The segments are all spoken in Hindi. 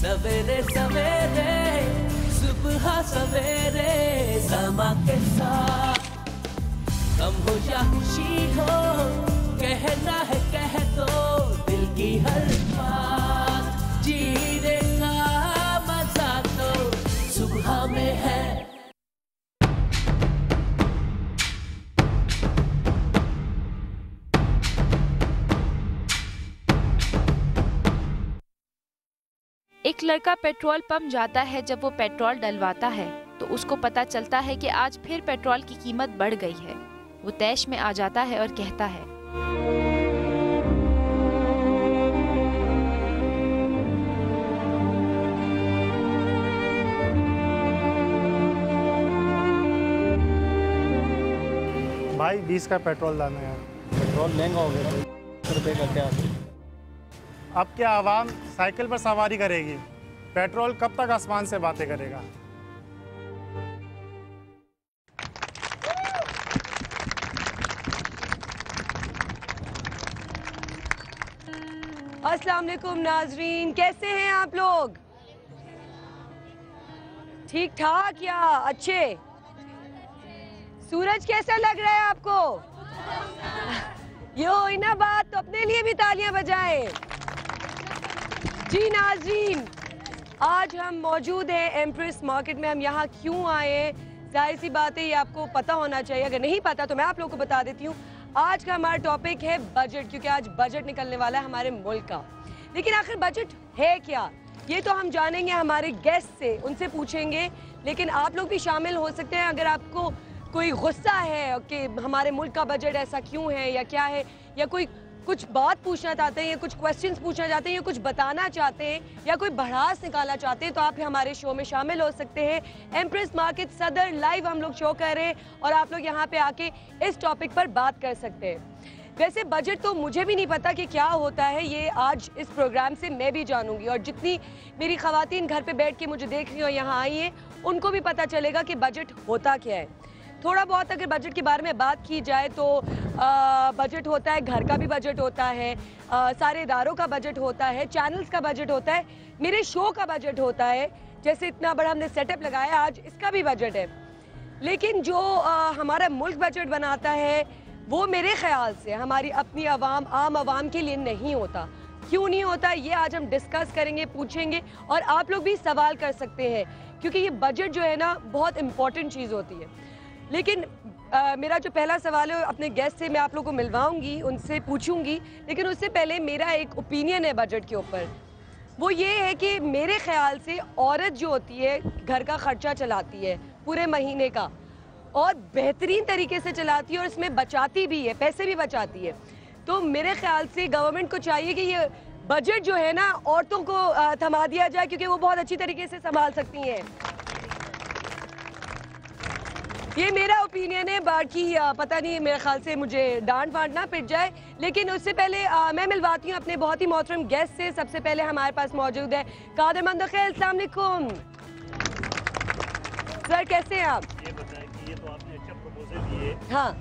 सवेरे सवेरे सुबह सवेरे समा के साथ गम हो या खुशी हो, कहना है कह दो दिल की हर बात। जीने का मजा तो सुबह में है। एक लड़का पेट्रोल पंप जाता है। जब वो पेट्रोल डलवाता है तो उसको पता चलता है कि आज फिर पेट्रोल की कीमत बढ़ गई है। वो तैश में आ जाता है और कहता है, भाई 20 का पेट्रोल डालना है। पेट्रोल महंगा हो गया, 100 रुपये का क्या। अब क्या आवाम साइकिल पर सवारी करेगी? पेट्रोल कब तक आसमान से बातें करेगा? अस्सलाम वालेकुम नाजरीन, कैसे हैं आप लोग? ठीक ठाक या अच्छे? सूरज कैसा लग रहा है आपको? ये हुई ना बात, तो अपने लिए भी तालियां बजाएं। जी नाजरीन, आज हम मौजूद हैं एम्प्रेस मार्केट में। हम यहाँ क्यों आए, जाहिर सी बात है ये आपको पता होना चाहिए। अगर नहीं पता तो मैं आप लोगों को बता देती हूँ। आज का हमारा टॉपिक है बजट, क्योंकि आज बजट निकलने वाला है हमारे मुल्क का। लेकिन आखिर बजट है क्या, ये तो हम जानेंगे हमारे गेस्ट से, उनसे पूछेंगे। लेकिन आप लोग भी शामिल हो सकते हैं अगर आपको कोई गुस्सा है कि हमारे मुल्क का बजट ऐसा क्यों है या क्या है, या कोई कुछ बात पूछना चाहते हैं या कुछ क्वेश्चंस पूछना चाहते हैं या कुछ बताना चाहते हैं या कोई भड़ास निकालना चाहते हैं, तो आप हमारे शो में शामिल हो सकते हैं। एम्प्रेस मार्केट सदर लाइव हम लोग शो कर रहे हैं और आप लोग यहाँ पे आके इस टॉपिक पर बात कर सकते हैं। वैसे बजट तो मुझे भी नहीं पता कि क्या होता है, ये आज इस प्रोग्राम से मैं भी जानूंगी। और जितनी मेरी खवातीन घर पे बैठ के मुझे देख रही हो यहाँ आई हैं, उनको भी पता चलेगा कि बजट होता क्या है। थोड़ा बहुत अगर बजट के बारे में बात की जाए तो बजट होता है, घर का भी बजट होता है, सारे इदारों का बजट होता है, चैनल्स का बजट होता है, मेरे शो का बजट होता है। जैसे इतना बड़ा हमने सेटअप लगाया आज, इसका भी बजट है। लेकिन जो हमारा मुल्क बजट बनाता है वो मेरे ख्याल से हमारी अपनी आम आवाम के लिए नहीं होता। क्यों नहीं होता, ये आज हम डिस्कस करेंगे, पूछेंगे और आप लोग भी सवाल कर सकते हैं, क्योंकि ये बजट जो है ना बहुत इंपॉर्टेंट चीज़ होती है। लेकिन मेरा जो पहला सवाल है अपने गेस्ट से मैं आप लोगों को मिलवाऊंगी, उनसे पूछूंगी। लेकिन उससे पहले मेरा एक ओपिनियन है बजट के ऊपर। वो ये है कि मेरे ख्याल से औरत जो होती है घर का खर्चा चलाती है पूरे महीने का, और बेहतरीन तरीके से चलाती है और इसमें बचाती भी है, पैसे भी बचाती है। तो मेरे ख्याल से गवर्नमेंट को चाहिए कि ये बजट जो है ना औरतों को थमा दिया जाए, क्योंकि वो बहुत अच्छी तरीके से संभाल सकती हैं। ये मेरा ओपिनियन है, बाकी पता नहीं, मेरे ख्याल से मुझे डांट वांट ना पिट जाए। लेकिन उससे पहले मैं मिलवाती हूँ अपने बहुत ही मोहतरम गेस्ट से। सबसे पहले हमारे पास मौजूद है कादर मंदखेल। अस्सलाम वालेकुम सर, कैसे हैं आप? ये बताएं कि ये तो आपने अच्छा प्रपोजल दिए। हाँ,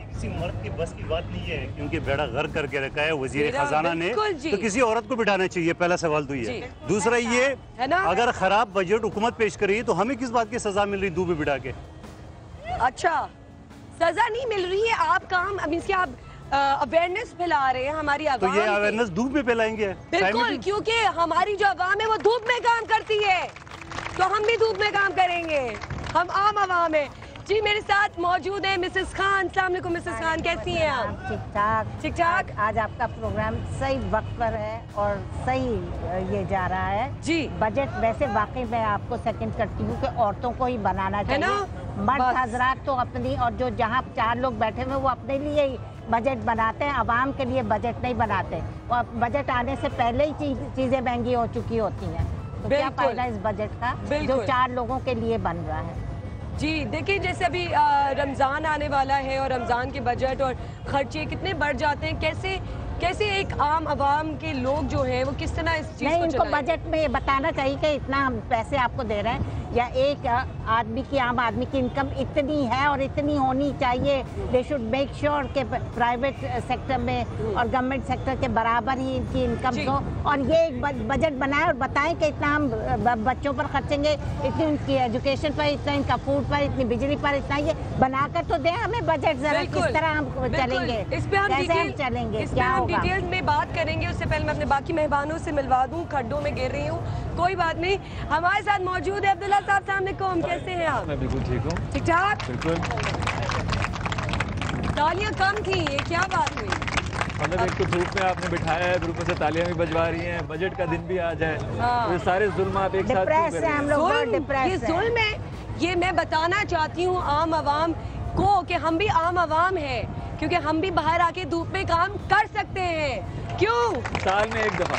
किसी मर्द की बस की बात नहीं है, क्योंकि बेड़ा गर्क करके रखा है वजीर खजाना ने, तो किसी औरत को बिठाना चाहिए। पहला सवाल तो ये। दूसरा ये है ना, अगर खराब बजट हुकूमत पेश करी तो हमें किस बात की सजा मिल रही दूध में बिठा के? अच्छा, सजा नहीं मिल रही है, आप काम आप अवेयरनेस फैला रहे हैं हमारी आवाम। तो ये अवेयरनेस धूप में फैलाएंगे? बिल्कुल, क्योंकि हमारी जो आवाम है वो धूप में काम करती है, तो हम भी धूप में काम करेंगे। हम आम आवाम है। जी, मेरे साथ मौजूद है मिसेस खान। अस्सलाम वालेकुम मिसेस खान, कैसी हैं आप? ठीक ठाक। ठीक ठाक। आज आपका प्रोग्राम सही वक्त पर है और सही ये जा रहा है जी। बजट वैसे वाकई मैं आपको सेकंड करती हूँ कि औरतों को ही बनाना चाहिए। मर्द हजरात तो अपनी, और जो जहाँ 4 लोग बैठे हुए वो अपने लिए ही बजट बनाते हैं, आवाम के लिए बजट नहीं बनाते। और बजट आने से पहले ही चीज़ें महंगी हो चुकी होती हैं, तो क्या फायदा इस बजट का जो 4 लोगों के लिए बन रहा है। जी देखिए, जैसे अभी रमज़ान आने वाला है और रमज़ान के बजट और खर्चे कितने बढ़ जाते हैं, कैसे एक आम आवाम के लोग जो हैं वो किस तरह इस चीज़ को इनको बजट में ये बताना चाहिए कि इतना हम पैसे आपको दे रहे हैं, या एक आदमी की, आम आदमी की इनकम इतनी है और इतनी होनी चाहिए। दे शुड मेक श्योर कि प्राइवेट सेक्टर में और गवर्नमेंट सेक्टर के बराबर ही इनकी इनकम हो, और ये एक बजट बनाए और बताएं कि इतना हम बच्चों पर खर्चेंगे, इतनी उनकी एजुकेशन पर, इतना इनका फूड पर, इतनी बिजली पर, इतना ये बनाकर तो दें हमें बजट, जरा किस तरह हम चलेंगे, इस पे हम कैसे हम चलेंगे, क्या होगा। डिटेल में बात करेंगे। उससे पहले मैं अपने बाकी मेहमानों से मिलवा दूं, खड्डों में गिर रही हूँ, कोई बात नहीं। हमारे साथ मौजूद है अब्दुल्ला साहब, अस्सलाम वालेकुम, कैसे हैं आप? मैं बिल्कुल ठीक हूँ। ठीक ठाक? बिल्कुल। तालियां कम थी, ये क्या बात हुई? मतलब एक तो धूप में आपने बिठाया है, ग्रुप से तालियां भी बजवा रही हैं, बजट का दिन भी आ जाए, ये सारे जुल्म आप एक साथ क्यों कर रहे हैं? हम लोग ये जुल्म है, ये मैं बताना चाहती हूँ आम आवाम को कि हम भी आम आवाम हैं, क्योंकि हम भी बाहर आके धूप में काम कर सकते हैं। क्यों? साल में एक दफा,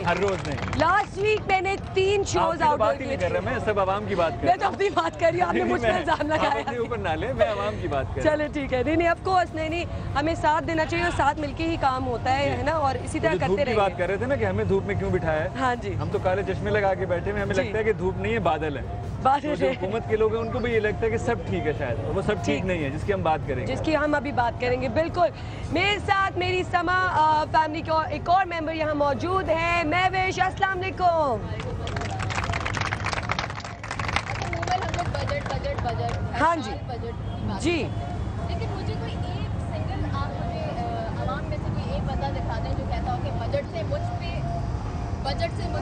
हर रोज नहीं। लास्ट वीक मैंने 3 शोज आउटडोर नहीं कर रहा, मैं सब आवाम की बात कर रहा हूं। मैं तो अपनी बात कर रही हूँ, आपने मुझ पे इल्जाम लगाया। अपने ऊपर ना ले, मैं आवाम की बात कर रहा हूं। चलो ठीक है, नहीं ऑफ कोर्स, नहीं हमें साथ देना चाहिए और साथ मिलके ही काम होता है ना, और इसी तरह करते रहेंगे। बात कर रहे थे ना कि हमें धूप में क्यों बिठाया है। हाँ जी, हम तो काले चश्मे लगा के बैठे हैं, हमें लगता है कि धूप नहीं है, बादल है। तो जो हुकूमत के लोग हैं उनको भी ये लगता है कि सब ठीक है, शायद वो सब ठीक नहीं है, जिसकी हम बात करेंगे, जिसकी हम अभी बात करेंगे। बिल्कुल, मेरे साथ मेरी समा फैमिली का एक और मेंबर यहाँ मौजूद है, महविश, अस्सलाम वालेकुम। हाँ जी जी, लेकिन मुझे कोई एक सिंगल, आप मुझे आवाम में से कोई एक बंदा दिखा दें जो कहता हो कि बजट से मुझ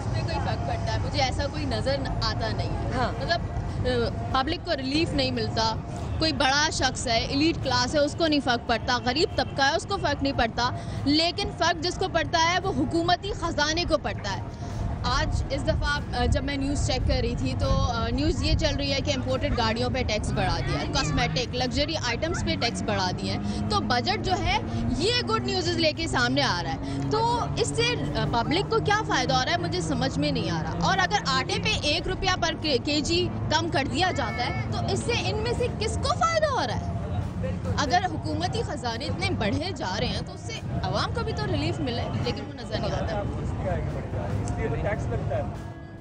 पे कोई फर्क पड़ता है। मुझे ऐसा कोई नज़र आता नहीं है। हाँ। मतलब पब्लिक को रिलीफ नहीं मिलता, कोई बड़ा शख्स है, एलीट क्लास है, उसको नहीं फ़र्क पड़ता, गरीब तबका है उसको फ़र्क नहीं पड़ता, लेकिन फ़र्क जिसको पड़ता है वो हुकूमती ख़जाने को पड़ता है। आज इस दफ़ा जब मैं न्यूज़ चेक कर रही थी तो न्यूज़ ये चल रही है कि इंपोर्टेड गाड़ियों पे टैक्स बढ़ा दिया है, कॉस्मेटिक लग्जरी आइटम्स पे टैक्स बढ़ा दिए हैं। तो बजट जो है ये गुड न्यूज़ लेके सामने आ रहा है, तो इससे पब्लिक को क्या फ़ायदा हो रहा है मुझे समझ में नहीं आ रहा। और अगर आटे पे 1 रुपया पर केजी कम कर दिया जाता है तो इससे इनमें से किसको फ़ायदा हो रहा है? अगर हुकूमती ख़जाने इतने बढ़े जा रहे हैं तो उससे आवाम को भी तो रिलीफ मिले, लेकिन वो नज़र नहीं आता। टैक्स लगता है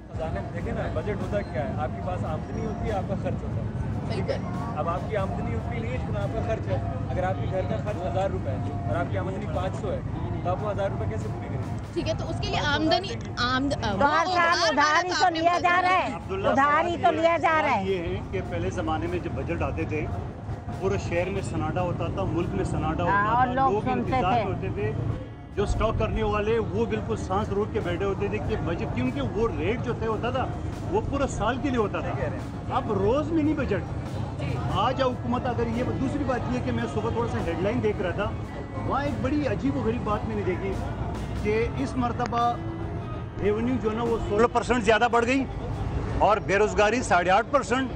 खजाने में, देखें ना बजट होता क्या है, आपके पास आमदनी होती है, आपका खर्च होता है, ठीक है। अब आपकी आमदनी उतनी नहीं है जितना आपका खर्च है। अगर आपके घर का खर्च 1000 रुपये है और आपकी आमदनी 500 है तो आप वो 1000 रुपये कैसे पूरी करेंगे? ठीक है, तो उसके लिए आमदनी उधारी तो लिया जा रहा है, उधारी तो लिया जा रहा है। ये है कि पहले ज़माने में जब बजट आते थे पूरे शहर में सन्नाटा होता था, मुल्क में सन्नाटा होता था, लोग इंतजार होते थे, जो स्टॉक करने वाले वो बिल्कुल सांस रोक के बैठे होते थे कि बजट, क्योंकि वो रेट जो तय होता था वो पूरा साल के लिए होता था। अब रोज़ मिनी बजट आज हुकूमत, अगर ये दूसरी बात ये कि मैं सुबह थोड़ा सा हेडलाइन देख रहा था, वहाँ एक बड़ी अजीब व गरीब बात मैंने देखी कि इस मरतबा रेवेन्यू जो है ना वो 16% ज़्यादा बढ़ गई और बेरोज़गारी 8.5%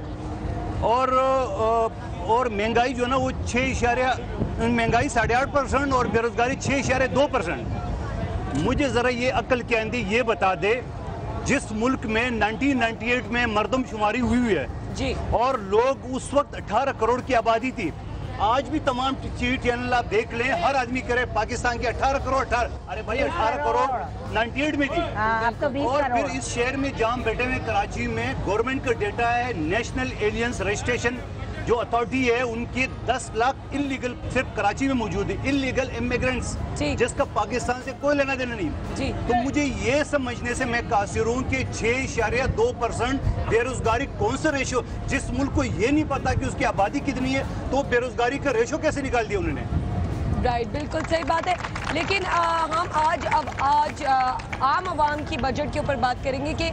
और महंगाई जो है ना वो 8.5% और बेरोजगारी 6.2%। मुझे ज़रा ये अक्ल के आंधी ये बता दे, जिस मुल्क में 1998 में मरदमशुमारी हुई है जी, और लोग उस वक्त 18 करोड़ की आबादी थी, आज भी तमाम टीवी चैनल आप देख लें, हर आदमी करे पाकिस्तान की 18 करोड़, अरे भाई 18 करोड़ 98 में थी। अब तो 20 और करोड़। फिर इस शहर में जाम बैठे हुए कराची में गवर्नमेंट का डेटा है, नेशनल एलियंस रजिस्ट्रेशन जो अथॉरिटी है उनके 10 लाख इलीगल सिर्फ कराची में मौजूद है, इलीगल इमिग्रेंट्स, जिसका पाकिस्तान से कोई लेना देना नहीं जी। तो मुझे ये समझने से मैं कासिर हूँ कि 6.2% बेरोजगारी कौन सा रेशो, जिस मुल्क को ये नहीं पता कि उसकी आबादी कितनी है तो बेरोजगारी का रेशो कैसे निकाल दिया उन्होंने। राइट, बिल्कुल सही बात है। लेकिन हम आज आम आवाम की बजट के ऊपर बात करेंगे कि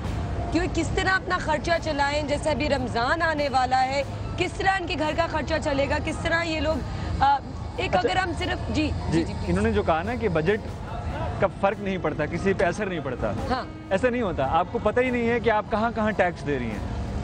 किस तरह अपना खर्चा चलाएं। जैसे अभी रमज़ान आने वाला है, किस तरह इनके घर का खर्चा चलेगा, किस तरह ये लोग अगर हम सिर्फ जी इन्होंने जो कहा ना कि बजट का फर्क नहीं पड़ता, किसी पे असर नहीं पड़ता, हाँ। ऐसा नहीं होता, आपको पता ही नहीं है कि आप कहाँ कहाँ टैक्स दे रही हैं।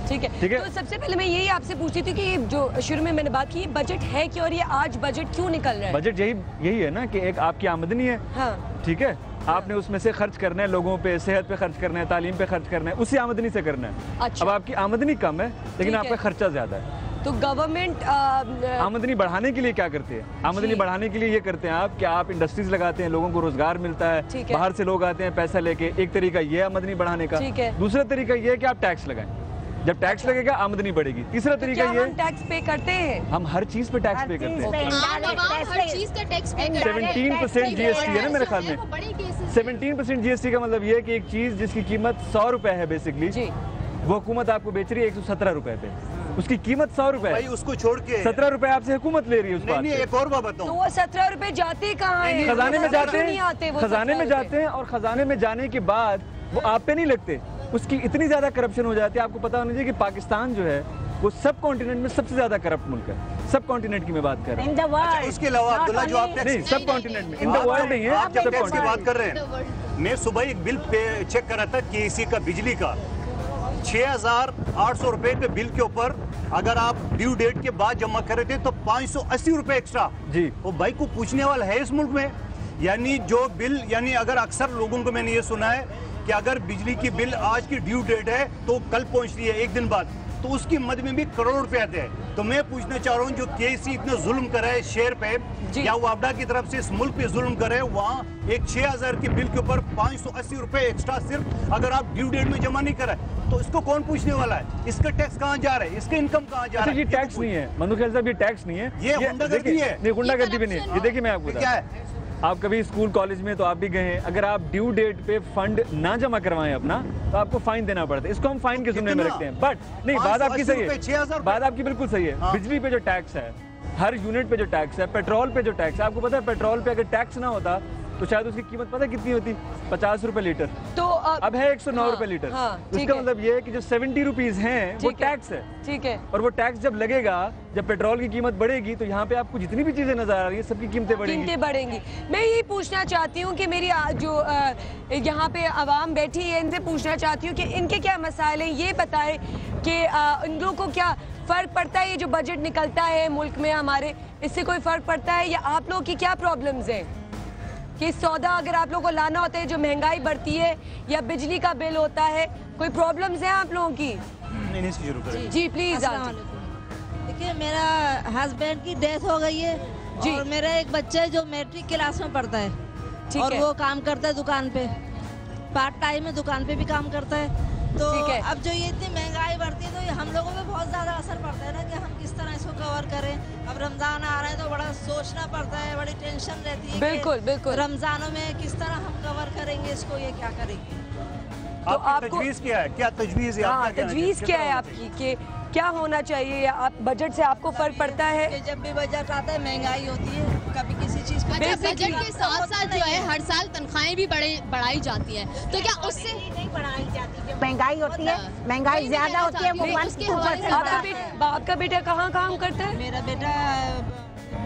ठीक है, तो सबसे पहले मैं यही आपसे पूछती थी कि जो शुरू में मैंने बात की, बजट है क्या और ये आज बजट क्यों निकल रहा है? बजट यही है ना कि एक आपकी आमदनी है, हाँ। ठीक है, आपने उसमें से खर्च करना है, लोगों पे, सेहत पे खर्च करना है, तालीम पे खर्च करना है, उसी आमदनी से करना है। अच्छा। अब आपकी आमदनी कम है लेकिन आपका खर्चा ज्यादा है, तो गवर्नमेंट आमदनी बढ़ाने के लिए क्या करते हैं? आमदनी बढ़ाने के लिए ये करते हैं आप कि आप इंडस्ट्रीज लगाते हैं, लोगों को रोजगार मिलता है, बाहर से लोग आते हैं पैसा लेके, एक तरीका ये है आमदनी बढ़ाने का। दूसरा तरीका ये है कि आप टैक्स लगाएं, जब टैक्स लगेगा आमदनी बढ़ेगी। तीसरा तरीका ये, हम टैक्स पे करते हैं, हम हर चीज पे टैक्स पे करते हैं। हर चीज का टैक्स पे करते हैं। 17% जीएसटी है ना मेरे ख्याल में। 17% जीएसटी का मतलब ये है कि एक चीज जिसकी कीमत 100 रुपए है बेसिकली, वो हुकूमत आपको बेच रही है 117 रुपए पे, उसकी कीमत 100 रुपए है, उसको छोड़ के 17 रुपए आपसे हुकूमत ले रही है उस बात। नहीं, एक और बात बताऊं, तो वो 17 रुपए जाते कहाँ हैं? खजाने में जाते नहीं आते हैं, वो खजाने में जाते हैं, और खजाने में जाने के बाद वो आप पे नहीं लगते, उसकी इतनी ज्यादा करप्शन हो जाती है। आपको पता होना चाहिए कि पाकिस्तान जो है वो सब कॉन्टिनेंट में सबसे ज्यादा करप्ट मुल्क है, सब कॉन्टिनेंट की मैं बात कर रहा हूँ। अच्छा, उसके अलावा अब्दुल्ला जो आप नहीं, सब कॉन्टिनेंट में, इन द वर्ल्ड नहीं है, आप जब सब टैक्स की बात कॉन्टिनेंट। कर रहे हैं, मैं सुबह एक बिल पे चेक कर रहा था केसी का, बिजली का 6,800 रुपए के बिल के ऊपर अगर आप ड्यू डेट के बाद जमा कर रहे थे तो 580 रुपए एक्स्ट्रा। जी, वो भाई को पूछने वाला है इस मुल्क में? यानी जो बिल, यानी अगर अक्सर लोगों को मैंने ये सुना है कि अगर बिजली की बिल आज की ड्यू डेट है तो कल पहुंच रही है एक दिन बाद, तो उसकी मद में भी करोड़ रुपए आते हैं। तो मैं पूछना चाह रहा हूँ, जो केसी इतना जुल्म कर रहा है शेयर पे, या वापडा की तरफ से इस मुल्क पे जुल्म कर रहे हैं, वहाँ एक 6,000 के बिल के ऊपर 580 रुपए एक्स्ट्रा सिर्फ अगर आप ड्यू डेट में जमा नहीं कर रहे, तो इसको कौन पूछने वाला है? इसका टैक्स कहाँ जा रहा है? इसका इनकम कहाँ जा रहा है? ये टैक्स नहीं है मनु ख्याल साहब, ये टैक्स नहीं है, ये गुंडागर्दी है। नहीं, गुंडागर्दी भी नहीं है। ये देखिए मैं आपको क्या है, आप कभी स्कूल कॉलेज में तो आप भी गए हैं, अगर आप ड्यू डेट पे फंड ना जमा करवाएं अपना तो आपको फाइन देना पड़ता है। इसको हम फाइन के सुनने में रखते हैं, बट नहीं, बात आपकी सही है, बात आपकी बिल्कुल सही है। बिजली पे जो टैक्स है, हर यूनिट पे जो टैक्स है, पेट्रोल पे जो टैक्स है, आपको पता है पेट्रोल पे अगर टैक्स ना होता तो शायद उसकी कीमत पता है कितनी होती? 50 रुपए लीटर, तो अब है 109 रुपए लीटर। उसका मतलब ये है कि जो 70 रुपीज हैं वो टैक्स है, ठीक है। और वो टैक्स जब लगेगा, जब पेट्रोल की कीमत बढ़ेगी, तो यहाँ पे आपको जितनी भी चीजें नजर आ रही है सबकी कीमतें बढ़ेंगी। मैं यही पूछना चाहती हूँ कि मेरी जो यहाँ पे आवाम बैठी है, इनसे पूछना चाहती हूँ कि इनके क्या मसाइल हैं, ये बताएं कि इन लोगों को क्या फर्क पड़ता है? ये जो बजट निकलता है मुल्क में हमारे, इससे कोई फर्क पड़ता है? या आप लोगों की क्या प्रॉब्लम्स हैं कि सौदा अगर आप लोगों को लाना होता है, जो महंगाई बढ़ती है, या बिजली का बिल होता है, कोई प्रॉब्लम्स हैं आप लोगों की? नहीं, शुरू करें। जी प्लीज। देखिए, मेरा हस्बैंड की डेथ हो गई है जी, और मेरा एक बच्चा है जो मैट्रिक क्लास में पढ़ता है, और वो काम करता है दुकान पे, पार्ट टाइम में दुकान पे भी काम करता है। तो अब जो ये इतनी महंगाई बढ़ती है तो ये हम लोगों पे बहुत ज्यादा असर पड़ता है ना, कि हम किस तरह इसको कवर करें। अब रमजान आ रहा है तो बड़ा सोचना पड़ता है, बड़ी टेंशन रहती है। बिल्कुल। रमजानों में किस तरह हम कवर करेंगे इसको, ये क्या करेंगे? तो आपको तजवीज़ क्या है? क्या तजवीज़ है? तजवीज़ क्या है आपकी कि क्या होना चाहिए? या आप बजट से आपको फर्क पड़ता है? कि जब भी बजट आता है महंगाई होती है, कभी किसी चीज पे। बजट के साथ साथ जो है हर साल तनख्वाहें भी बढ़ाई जाती हैं, तो क्या उससे नहीं बढ़ाई जाती? महंगाई होती है, महंगाई ज्यादा होती है, वो आपका बेटा कहाँ काम करता है? मेरा बेटा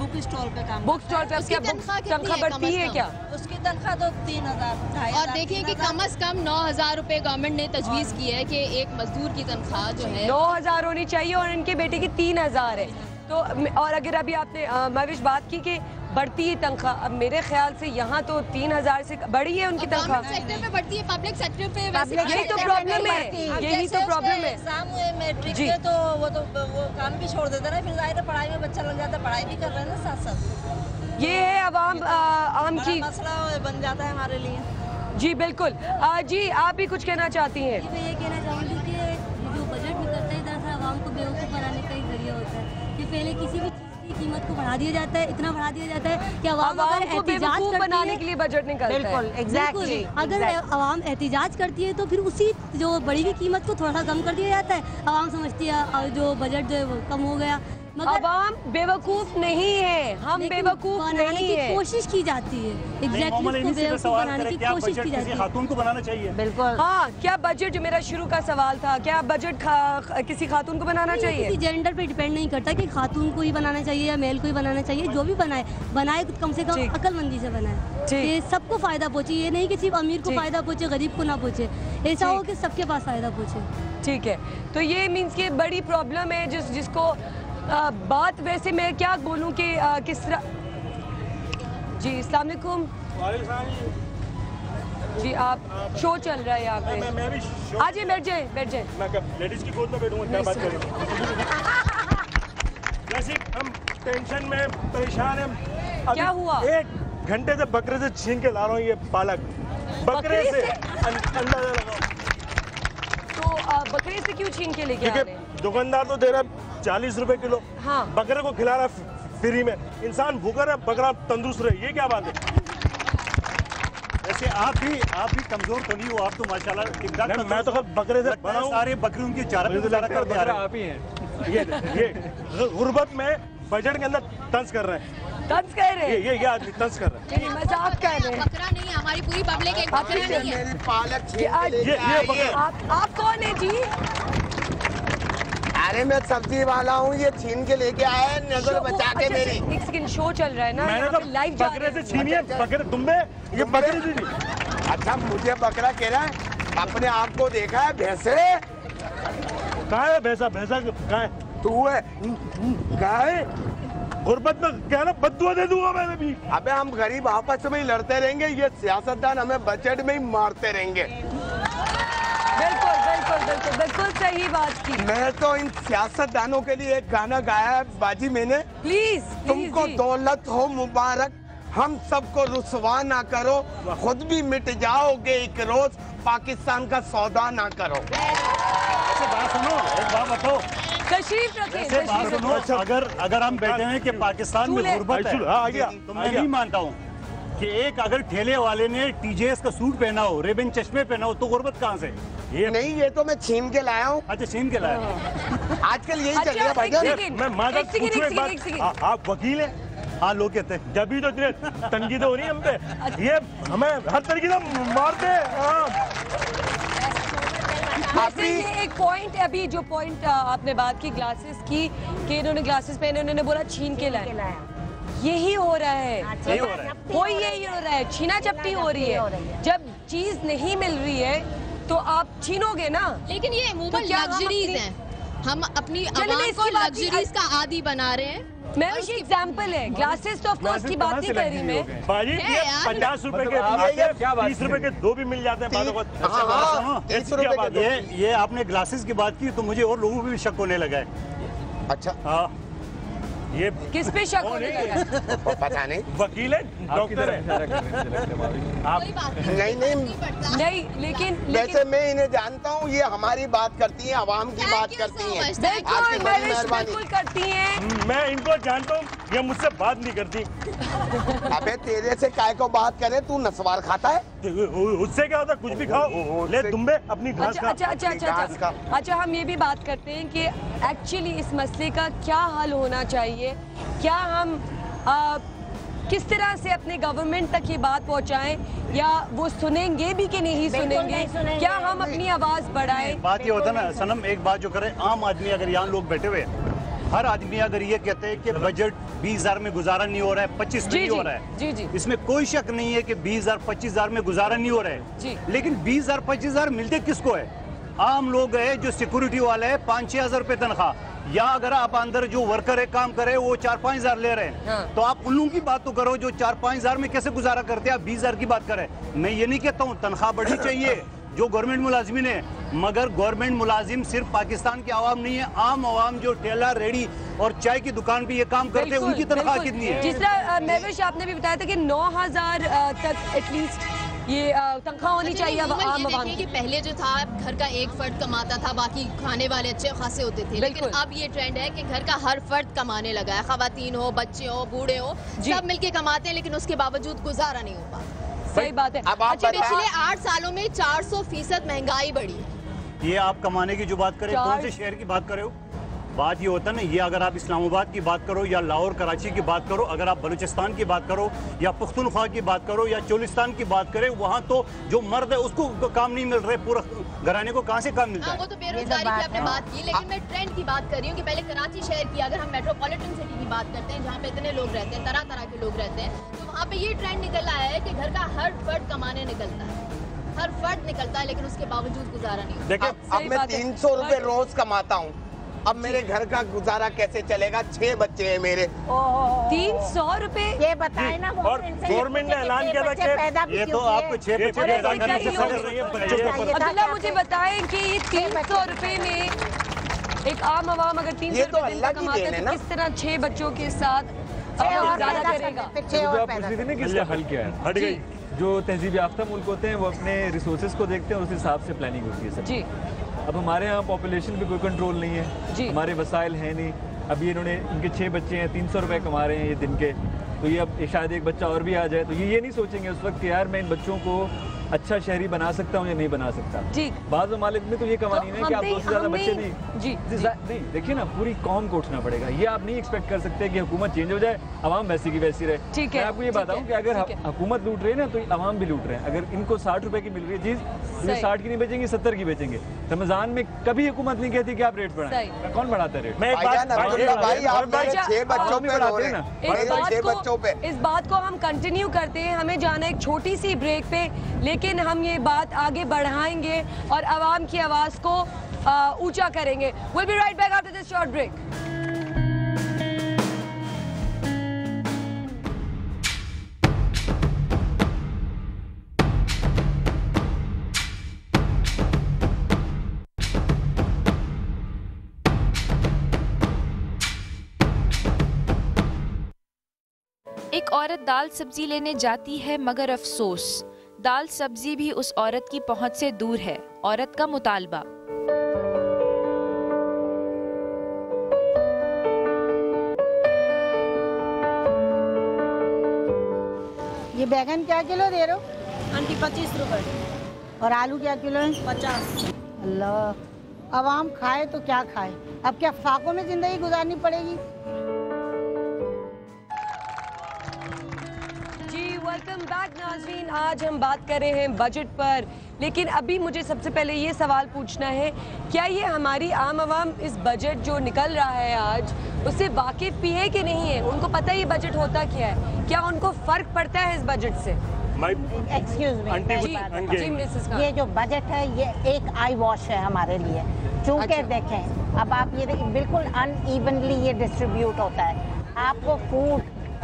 बुक स्टॉल पे काम। बुक स्टॉल पे उसकी तनख्वाह बढ़ती है क्या? उसकी तनख्वाह तो 3,000। और देखिए कि कम से कम 9,000 रुपए गवर्नमेंट ने तजवीज़ की है कि एक मजदूर की तनख्वाह जो है 9,000 होनी चाहिए, और इनके बेटे की 3,000 है। तो और अगर अभी आपने महविश बात की कि बढ़ती है तनख्वाह, अब मेरे ख्याल से यहाँ तो 3,000 से बढ़ी है उनकी तनख्वाह। सेक्टर में बढ़ती है, पब्लिक सेक्टर पे यही तो प्रॉब्लम है, यही तो प्रॉब्लम है। एग्जाम हुए मैट्रिक के, तो वो काम भी छोड़ देते ना, फिर जाहिर है पढ़ाई में बच्चा लग जाता है, पढ़ाई भी कर रहे हैं ना साथ साथ। ये है आम की मसला बन जाता है हमारे लिए। जी बिल्कुल। जी आप भी कुछ कहना चाहती हैं? मैं ये कहना चाहूँगी कि जो बजट निकलता है, दरअसल आवाम को बेवकूफ़ बनाने का ही जरिया होता है कि पहले किसी भी चीज़ की कीमत को बढ़ा दिया जाता है, इतना बढ़ा दिया जाता है कि आवाम को बेवकूफ बनाने के लिए बजट निकलता है। बिल्कुल, एग्जैक्टली। अगर आवाम एहतिजाज करती है तो फिर उसी जो बढ़ी हुई कीमत को थोड़ा सा कम कर दिया जाता है। आवाम समझती है जो बजट जो है वो कम हो गया, मगर आवाम बेवकूफ नहीं है, हम बेवकूफ नहीं है। कोशिश की जाती है, एग्जैक्टली बेवकूफ बनाने की कोशिश की जाती है। खातून को बनाना चाहिए। बिल्कुल। हाँ, क्या बजट, जो मेरा शुरू का सवाल था, क्या बजट किसी खातून को बनाना चाहिए? किसी जेंडर पे डिपेंड नहीं करता कि खातून को ही बनाना चाहिए या मेल को ही बनाना चाहिए। जो भी बनाए कम से कम अक्लमंदी से बनाए, ये सबको फायदा पहुँचे। ये नहीं कि सिर्फ अमीर को फायदा पहुँचे, गरीब को ना पहुँचे। ऐसा हो कि सबके पास फायदा पहुँचे। ठीक है, तो ये मीन्स की बड़ी प्रॉब्लम है जिसको बात वैसे मैं क्या बोलूं कि किस तरह। जी अस्सलाम वालेकुम। जी आप शो चल रहा है यहाँ पे। मैं भी आ जाइए, बैठ जाए मैं लेडीज की गोद में बैठूंगा, क्या बात करें। जैसे हम टेंशन में परेशान हैं। क्या हुआ? 1 घंटे से बकरे से छीन के ला रहा हूँ ये पालक, बकरे से अंदाजा लगाओ। तो बकरे से क्यों छीन के लेके आ रहे हैं? दुकानदार तो दे रहा है 40 रुपए किलो, हाँ। बकरे को खिला रहा है फ्री में। इंसान भूखा रहे, बकरा तंदुरुस्त रहे, ये क्या बात है? वैसे आप भी कमजोर तो नहीं हो, आप तो माशाल्लाह ठीक-ठाक। मैं तो बकरे से बना हूं। सारे बकरे उनकी चारा पे गुजारा कर दे रहे आप ही हैं। ये गुर्बत में बजट के अंदर तंज कर रहे हैं। तंज कर रहे हैं? ये आदमी तंज कर रहा है। मजाक कर रहे हैं। बकरा नहीं, हमारी पूरी पब्लिक एक बकरा नहीं है। पालक आप कौन है जी? अरे मैं सब्जी वाला हूँ, ये छीन के लेके आया है, नजर बचा के मेरी। एक सेकंड, शो चल रहा है ना, मैंने तो लाइव बकरे से छीनी है, बकरे दुम्बे, ये बकरे से नहीं। अच्छा मुझे बकरा कह रहा है, अपने आप को देखा है भैंसे? कहाँ है भैंसा? भैंसा कहाँ है? तू है? कहाँ है? गुर्बत में क्या ना बद्दुआ दे दूंगा मैंने भी। अबे हम गरीब आपस में ही लड़ते रहेंगे, ये सियासतदान हमें बजट में ही मारते रहेंगे। बिल्कुल बिल्कुल बिल्कुल बिल्कुल सही बात की। मैं तो इन सियासतदानों के लिए एक गाना गाया है बाजी मैंने। प्लीज तुमको दौलत हो मुबारक, हम सबको रुसवा ना करो, खुद भी मिट जाओगे एक रोज, पाकिस्तान का सौदा ना करो। बात सुनो, एक बात बताओ, तशरीफ रखें, ऐसे बात सुनो, अगर हम बैठे हैं कि पाकिस्तान में गुर्बत है, तो मैं नहीं मानता हूँ कि एक अगर ठेले वाले ने टीजेएस का सूट पहना हो, रेबन चश्मे पहना हो, तो गुर्बत कहाँ से? ये नहीं, ये तो मैं छीन के लाया हूँ। अच्छा, छीन के लाया। आजकल यही चल रहा है भाईजान। मैं माता पूछूं एक बात, आप वकील हैं? हाँ, लोग कहते हैं। जब भी तो इतने तनकीद हो रही है हम पे, ये हमें हर तरीके से मारते हैं। वैसे ये एक पॉइंट है, अभी जो पॉइंट आपने बात की ग्लासेस की, कि इन्होंने ग्लासेस पहने, उन्होंने बोला छीन के लाए। यही हो रहा है, यही हो रहा है, कोई यही हो रहा है, छीना झपटी हो रही है। जब चीज नहीं मिल रही है तो आप छीनोगे ना। लेकिन ये मूवमेंट लग्जरीज हैं, हम अपनी आवाम को लग्जरीज का आदी बना रहे हैं। मैं उसकी एग्जांपल है, ग्लासेस तो ऑफ कोर्स की बात नहीं कर रही मैं। बाजी 50 रुपए के 30 रुपए के 2 भी मिल जाते हैं। ये आपने ग्लासेस की बात की तो मुझे और लोगों पे भी शक होने लगा है। अच्छा, हाँ, ये किस पे शक होने लगा? पता नहीं, वकील है, डॉक्टर है। नहीं, लेकिन वैसे मैं इन्हें जानता हूँ, ये हमारी बात करती हैं, आवाम की बात करती हैं। बिल्कुल करती हैं। मैं इनको जानता हूँ, ये मुझसे बात नहीं करती। अबे तेरे से काय को बात करे, तू नस्वार खाता है? उससे क्या होता है, कुछ भी खाओ, ले दुम्बे अपनी घास खा। अच्छा, हम ये भी बात करते हैं कि एक्चुअली इस मसले का क्या हल होना चाहिए, क्या हम किस तरह से अपने गवर्नमेंट तक ये बात पहुंचाएं, या वो सुनेंगे भी कि नहीं सुनेंगे, क्या हम अपनी आवाज बढ़ाएं? बात ये होता है ना सनम, एक बात जो करे, आम आदमी अगर यहाँ लोग बैठे हुए हैं, हर आदमी अगर ये कहते हैं कि बजट 20,000 में गुजारा नहीं हो रहा है, 25 में नहीं हो रहा है, जी जी, इसमें इसमें कोई शक नहीं है कि 20,000 25,000 में गुजारा नहीं हो रहा है जी। लेकिन 20,000 25,000 मिलते किसको है? आम लोग है, जो सिक्योरिटी वाले है, 5-6 हजार रुपए तनख्वाह, या अगर आप अंदर जो वर्कर है, काम करे, वो 4-5 हजार ले रहे हैं। हाँ। तो आप उन लोगों की बात तो करो जो 4-5 हजार में कैसे गुजारा करते हैं, आप 20,000 की बात करें। मैं ये नहीं कहता हूँ तनख्वाह बढ़नी चाहिए जो गवर्नमेंट मुलाजिमिन है, मगर गवर्नमेंट मुलाजिम सिर्फ पाकिस्तान के आवाम नहीं है, आम आवाम जो ठेला रेडी और चाय की दुकान पे ये काम करते हैं, उनकी तनख्वाह कितनी है? जिस तरह महविश आपने भी बताया था कि 9,000 तक एटलीस्ट ये तनख्वाह होनी चाहिए आम आवाम की। पहले जो था घर का एक फर्द कमाता था, बाकी खाने वाले अच्छे खासे होते थे, लेकिन अब ये ट्रेंड है कि घर का हर फर्द कमाने लगा है, खवातीन हो, बच्चे हो, बूढ़े हो, सब मिलके कमाते हैं, लेकिन उसके बावजूद गुजारा नहीं हो पाता। सही बात है। अच्छा, पिछले 8 सालों में 400% महंगाई बढ़ी है। ये आप कमाने की जो बात करें, कौन से शहर की बात करे हो? बात ये होता है ना, ये अगर आप इस्लामाबाद की बात करो या लाहौर कराची की बात करो, अगर आप बलूचिस्तान की बात करो या पुख्तनख्वा की बात करो या चोलिस्तान की बात करें, वहाँ तो जो मर्द है उसको काम नहीं मिल रहा है, पूरा घराने को कहाँ से काम मिलता है? वो तो बेरोजगारी की आपने बात की, लेकिन मैं ट्रेंड की बात कर रही हूँ कि पहले कराची शहर की अगर हम मेट्रोपॉलिटन सिटी की बात करते हैं, जहाँ पे इतने लोग रहते हैं, तरह तरह के लोग रहते हैं, तो वहाँ पे ये ट्रेंड निकल आया है कि घर का हर फर्द कमाने निकलता है, हर फर्द निकलता है, लेकिन उसके बावजूद गुजारा नहीं होता। देखिए, अब मैं 300 रुपए रोज कमाता हूँ, अब मेरे घर का गुजारा कैसे चलेगा? 6 बच्चे हैं मेरे। 300 रुपए ये बताए ना, और गवर्नमेंट ने ऐलान किया था कि ये तो आपको 6 बच्चे पैदा करने से फर्क नहीं है बच्चों के ऊपर। अब्दुल्ला, मुझे बताएं कि ये 300 रुपए में एक आम आवाम अगर 300 रुपए दिन का कमाते हैं तो किस तरह 6 बच्चों के साथ गुजारा करेगा? जो आप पूछ रही थी ना कि इसका हल क्या है, हट गई जो तहजीब याफ्ता मुल्क होते हैं वो अपने रिसोर्सेज को देखते हैं और उस हिसाब से प्लानिंग होती है सब जी। अब हमारे यहाँ पॉपुलेशन पे कोई कंट्रोल नहीं है जी। हमारे वसाइल हैं नहीं। अभी इन्होंने इनके 6 बच्चे हैं, 300 रुपये कमा रहे हैं ये दिन के, तो ये अब शायद एक बच्चा और भी आ जाए तो ये नहीं सोचेंगे उस वक्त कि यार मैं इन बच्चों को अच्छा शहरी बना सकता हूँ या नहीं बना सकता। जी। बाद ममालिक में तो ये कवानीन है कि आप 2 से ज़्यादा बच्चे नहीं देखिए ना, पूरी कौम को उठना पड़ेगा। ये आप नहीं एक्सपेक्ट कर सकते कि हुकूमत चेंज हो जाए, अवाम वैसी की वैसी रहे। ठीक है, मैं आपको ये बताऊँ कि अगर हुकूमत लूट रही है ना तो अवाम भी लूट रहे हैं। अगर इनको 60 रुपए की मिल रही है चीज़, तो 60 की नहीं बेचेंगे, 70 की बेचेंगे। रमजान में कभी हुकूमत नहीं कहती कि आप रेट बढ़ाएं। कौन बढ़ाता है रेट? इस बात को हम कंटिन्यू करते हैं। हमें जाना एक छोटी सी ब्रेक पे, लेकिन हम ये बात आगे बढ़ाएंगे और आवाम की आवाज को ऊंचा करेंगे। We'll be right back after this short break. एक औरत दाल सब्जी लेने जाती है, मगर अफसोस दाल सब्जी भी उस औरत की पहुंच से दूर है। औरत का मुतालबा। ये बैगन क्या किलो दे रहे हो? आंटी 25 रुपए। और आलू क्या किलो है? 50। अल्लाह, अवाम खाए तो क्या खाए, अब क्या फाकों में जिंदगी गुजारनी पड़ेगी। वेलकम बैक नाज़रीन। आज हम बात कर रहे हैं बजट पर, लेकिन अभी मुझे सबसे पहले ये सवाल पूछना है, क्या ये हमारी आम आवाम इस बजट जो निकल रहा है आज उससे वाकिफ भी है कि नहीं है? उनको पता है ये बजट होता क्या है? क्या उनको फर्क पड़ता है इस बजट से? एक्सक्यूज मी, ये जो बजट है ये एक आई वॉश है हमारे लिए, चूँकि देखें अब आप ये बिल्कुल अनइवनली ये डिस्ट्रीब्यूट होता है। आपको फूड,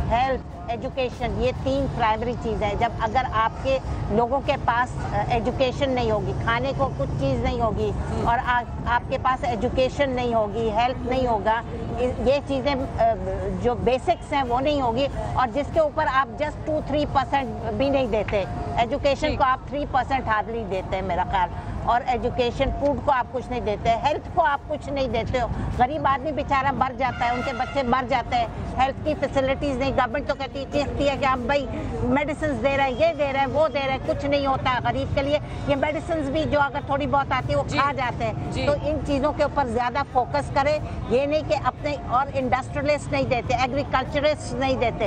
हेल्थ, एजुकेशन, ये 3 प्राइमरी चीज़ है। जब अगर आपके लोगों के पास एजुकेशन नहीं होगी, खाने को कुछ चीज़ नहीं होगी और आपके पास एजुकेशन नहीं होगी, हेल्थ नहीं होगा, ये चीज़ें जो बेसिक्स हैं वो नहीं होगी, और जिसके ऊपर आप जस्ट 2-3% भी नहीं देते, एजुकेशन को आप 3% हार्डली देते हैं मेरा ख्याल, और एजुकेशन, फूड को आप कुछ नहीं देते, हेल्थ को आप कुछ नहीं देते हो। गरीब आदमी बेचारा मर जाता है, उनके बच्चे मर जाते हैं, हेल्थ की फैसिलिटीज़ नहीं। गवर्नमेंट तो कहती है कि हम भाई मेडिसिन दे रहे हैं, ये दे रहे हैं, वो दे रहे हैं, कुछ नहीं होता है गरीब के लिए। ये मेडिसिन भी जो अगर थोड़ी बहुत आती है वो खा जाते हैं। तो इन चीज़ों के ऊपर ज़्यादा फोकस करें, ये नहीं कि अपने, और इंडस्ट्रियलिस्ट नहीं देते, एग्रीकल्चरिस्ट नहीं देते,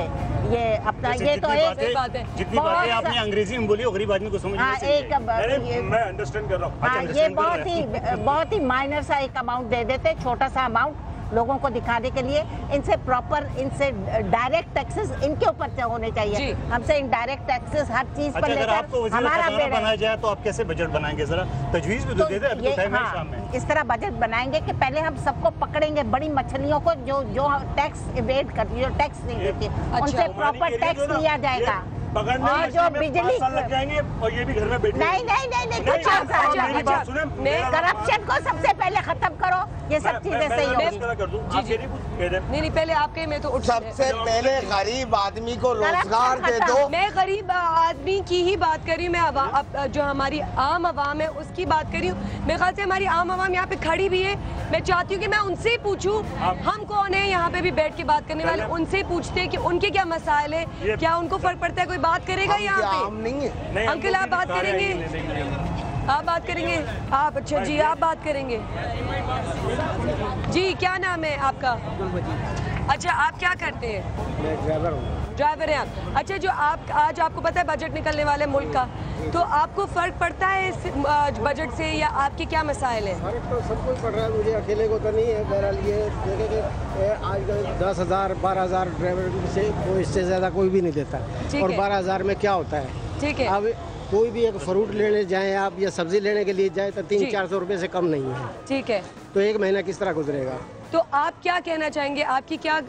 ये अपना ये तो एक बात है। जितनी बातें आपने अंग्रेजी में बोली गरीब आदमी को समझ नहीं आती। मैं अंडरस्टैंड कर रहा हूँ। हाँ, ये बहुत ही माइनर सा एक अमाउंट दे देते, छोटा सा अमाउंट लोगों को दिखाने के लिए। इनसे प्रॉपर, इनसे डायरेक्ट टैक्सेस इनके ऊपर होने चाहिए, हमसे इनडायरेक्ट टैक्सेस हर चीज पर लेकर हमारा बनाया जाए तो आप कैसे बजट बनाएंगे? जरा तजवीज़ भी तो दे दे। अभी तो टाइम है शाम में। इस तरह बजट बनाएंगे कि पहले हम सबको पकड़ेंगे, बड़ी मछलियों को जो टैक्स इवेड करती है, जो टैक्स नहीं देती, उनसे प्रॉपर टैक्स लिया जाएगा। और जो बिजली लग जाएंगे और ये भी घर में बैठे नहीं करप्शन को सबसे पहले खत्म करो, ये सब चीजें सही होगी। नहीं, पहले आपके में तो सबसे पहले गरीब आदमी को रोजगार दे दो। मैं गरीब आदमी की ही बात कर रही हूँ, मैं जो हमारी आम आवाम है उसकी बात कर रही हूँ। मेरे ख्याल से हमारी आम आवाम यहाँ पे खड़ी भी है। मैं चाहती हूँ कि मैं उनसे ही पूछूं, हम कौन है यहाँ पे भी बैठ के बात करने वाले, उनसे ही पूछते हैं कि उनके क्या मसाइल है, क्या उनको फर्क पड़ता है, कोई बात करेगा यहाँ पे? अंकल आप बात करेंगे? आप बात करेंगे? आप अच्छा जी, आप बात करेंगे जी। क्या नाम है आपका? अच्छा, आप क्या करते हैं? मैं ड्राइवर हूँ। ड्राइवर हैं आप? अच्छा, जो आप आज आपको पता है बजट निकलने वाले मुल्क का, तो आपको फर्क पड़ता है इस बजट से, या आपके क्या मसाइल हैं? फर्क तो सबको पड़ रहा है, मुझे अकेले को तो नहीं है। बहरहाल ये देखेंगे आजकल 10,000 12,000 ड्राइवर से इससे ज़्यादा कोई भी नहीं देता, और 12,000 में क्या होता है? ठीक है। अब कोई भी एक फ्रूट लेने जाएं आप या सब्जी लेने के लिए जाए तो 300-400 रुपये से कम नहीं है। ठीक है। तो एक महीना किस तरह गुजरेगा? तो आप क्या कहना चाहेंगे, आपकी क्या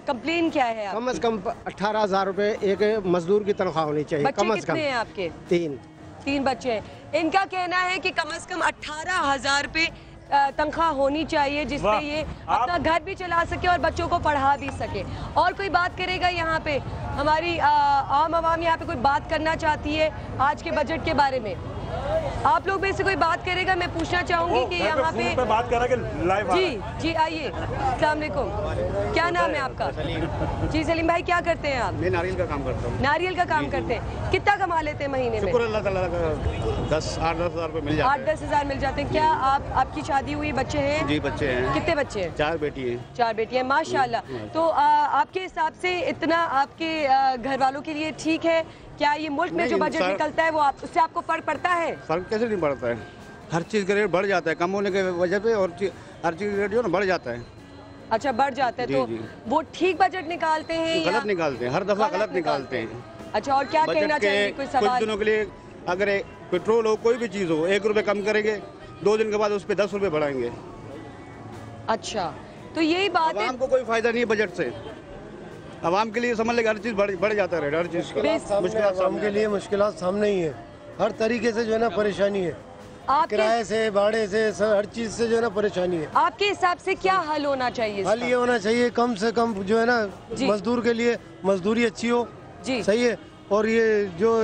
कंप्लेन क्या है? कम से कम 18,000 रुपये एक मजदूर की तनख्वाह होनी चाहिए। कम से कम। आपके 3 बच्चे हैं। इनका कहना है कि कम से कम 18,000 रुपये तनख्वाह होनी चाहिए, जिससे ये अपना घर भी चला सके और बच्चों को पढ़ा भी सके। और कोई बात करेगा यहाँ पे? हमारी आम आवाम यहाँ पे कोई बात करना चाहती है आज के बजट के बारे में? आप लोग में से कोई बात करेगा? मैं पूछना चाहूंगी कि यहाँ पे बात कर रहा है लाइव। जी आइए। अस्सलाम वालेकुम, क्या नाम है आपका? जी सलीम भाई, क्या करते हैं आप? मैं नारियल का काम करता हूँ। नारियल का काम करते हैं। कितना कमा लेते हैं महीने में? शुक्र अल्लाह ताला का 8-10 हज़ार रुपये मिल जाते हैं। 8-10 हज़ार मिल जाते हैं। क्या आपकी शादी हुई, बच्चे हैं? जी बच्चे हैं। कितने बच्चे हैं? 4 बेटी हैं। 4 बेटी हैं, माशाल्लाह। तो आपके हिसाब से इतना आपके घर वालों के लिए ठीक है? क्या ये मुल्क में जो बजट निकलता है वो उससे आपको फर्क पड़ता है? फर्क कैसे नहीं पड़ता है? हर चीज़ का रेट बढ़ जाता है कम होने की वजह पे, और हर चीज़ का रेट जो ना बढ़ जाता है। अच्छा, बढ़ जाता है। तो वो ठीक बजट निकालते हैं? गलत निकालते हैं, हर दफा गलत निकालते हैं। अच्छा, और क्या कहना चाहिए? कोई सवाल? कुछ दिनों के लिए अगर पेट्रोल हो, कोई भी चीज़ हो, 1 रुपये कम करेंगे, 2 दिन के बाद उस पर 10 रुपये बढ़ाएंगे। अच्छा, तो यही बात है। को कोई फायदा नहीं है बजट से। आवाम के लिए समझ लेगा हर चीज़ बढ़ जाता है, हर चीज़ आवाम के लिए मुश्किलात सामने ही है। हर तरीके से जो है ना परेशानी है, किराए से, भाड़े से, हर चीज़ से जो है ना परेशानी है। आपके हिसाब से क्या हल होना चाहिए? हल ये होना चाहिए कम से कम जो है ना मजदूर के लिए मजदूरी अच्छी हो। जी सही है। और ये जो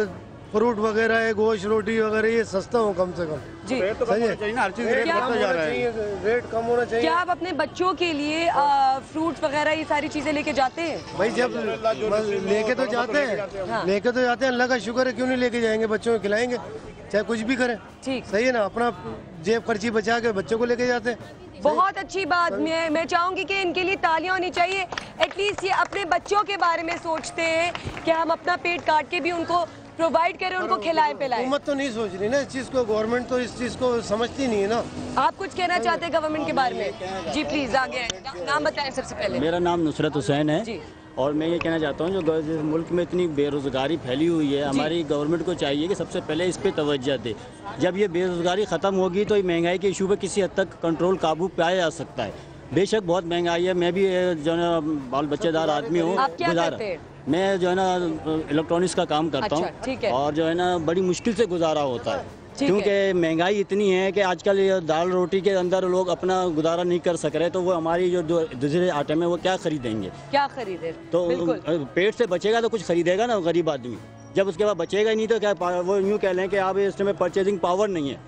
फ्रूट वगैरह है, गोश्त रोटी वगैरह, ये सस्ता हो कम से कम। जी सही है। हर चीज़ रेट बढ़ता जा रहा है, रेट कम होना चाहिए। क्या आप अपने बच्चों के लिए फ्रूट्स वगैरह ये सारी चीजें लेके जाते हैं? भाई जब लेके तो जाते हैं, हाँ। लेके तो जाते हैं, अल्लाह का शुक्र है, क्यों नहीं लेके जाएंगे? बच्चों को खिलाएंगे, चाहे कुछ भी करें। ठीक, सही है ना। अपना जेब खर्ची बचा के बच्चों को लेके जाते हैं। बहुत अच्छी बात। मैं चाहूंगी कि इनके लिए तालियां होनी चाहिए। एटलीस्ट ये अपने बच्चों के बारे में सोचते हैं कि हम अपना पेट काट के भी उनको प्रोवाइड करें, उनको खिलाएं पिलाएं। हुकूमत तो नहीं सोच रही ना इस चीज़ को, गवर्नमेंट तो इस चीज़ को समझती नहीं है ना। आप कुछ कहना चाहते हैं गवर्नमेंट के बारे में? जी प्लीज आगे नाम बताएं सबसे पहले। मेरा नाम नुसरत हुसैन है और मैं ये कहना चाहता हूँ जो मुल्क में इतनी बेरोज़गारी फैली हुई है, हमारी गवर्नमेंट को चाहिए कि सबसे पहले इस पे तवज्जो दे। जब ये बेरोज़गारी ख़त्म होगी तो ये महंगाई के इशू पे किसी हद तक कंट्रोल काबू पाया जा सकता है। बेशक बहुत महंगाई है, मैं भी जो है बाल बच्चेदार आदमी हूँ, मैं जो है ना इलेक्ट्रॉनिक्स का काम करता हूँ और जो है ना बड़ी मुश्किल से गुजारा होता है, क्योंकि महंगाई इतनी है कि आजकल ये दाल रोटी के अंदर लोग अपना गुजारा नहीं कर सक रहे, तो वो हमारी जो दूसरे आटे में वो क्या खरीदेंगे? क्या खरीदे? तो पेट से बचेगा तो कुछ खरीदेगा ना गरीब आदमी। जब उसके बाद बचेगा ही नहीं तो क्या वो यूँ कह लें कि आप इस समय परचेजिंग पावर नहीं है।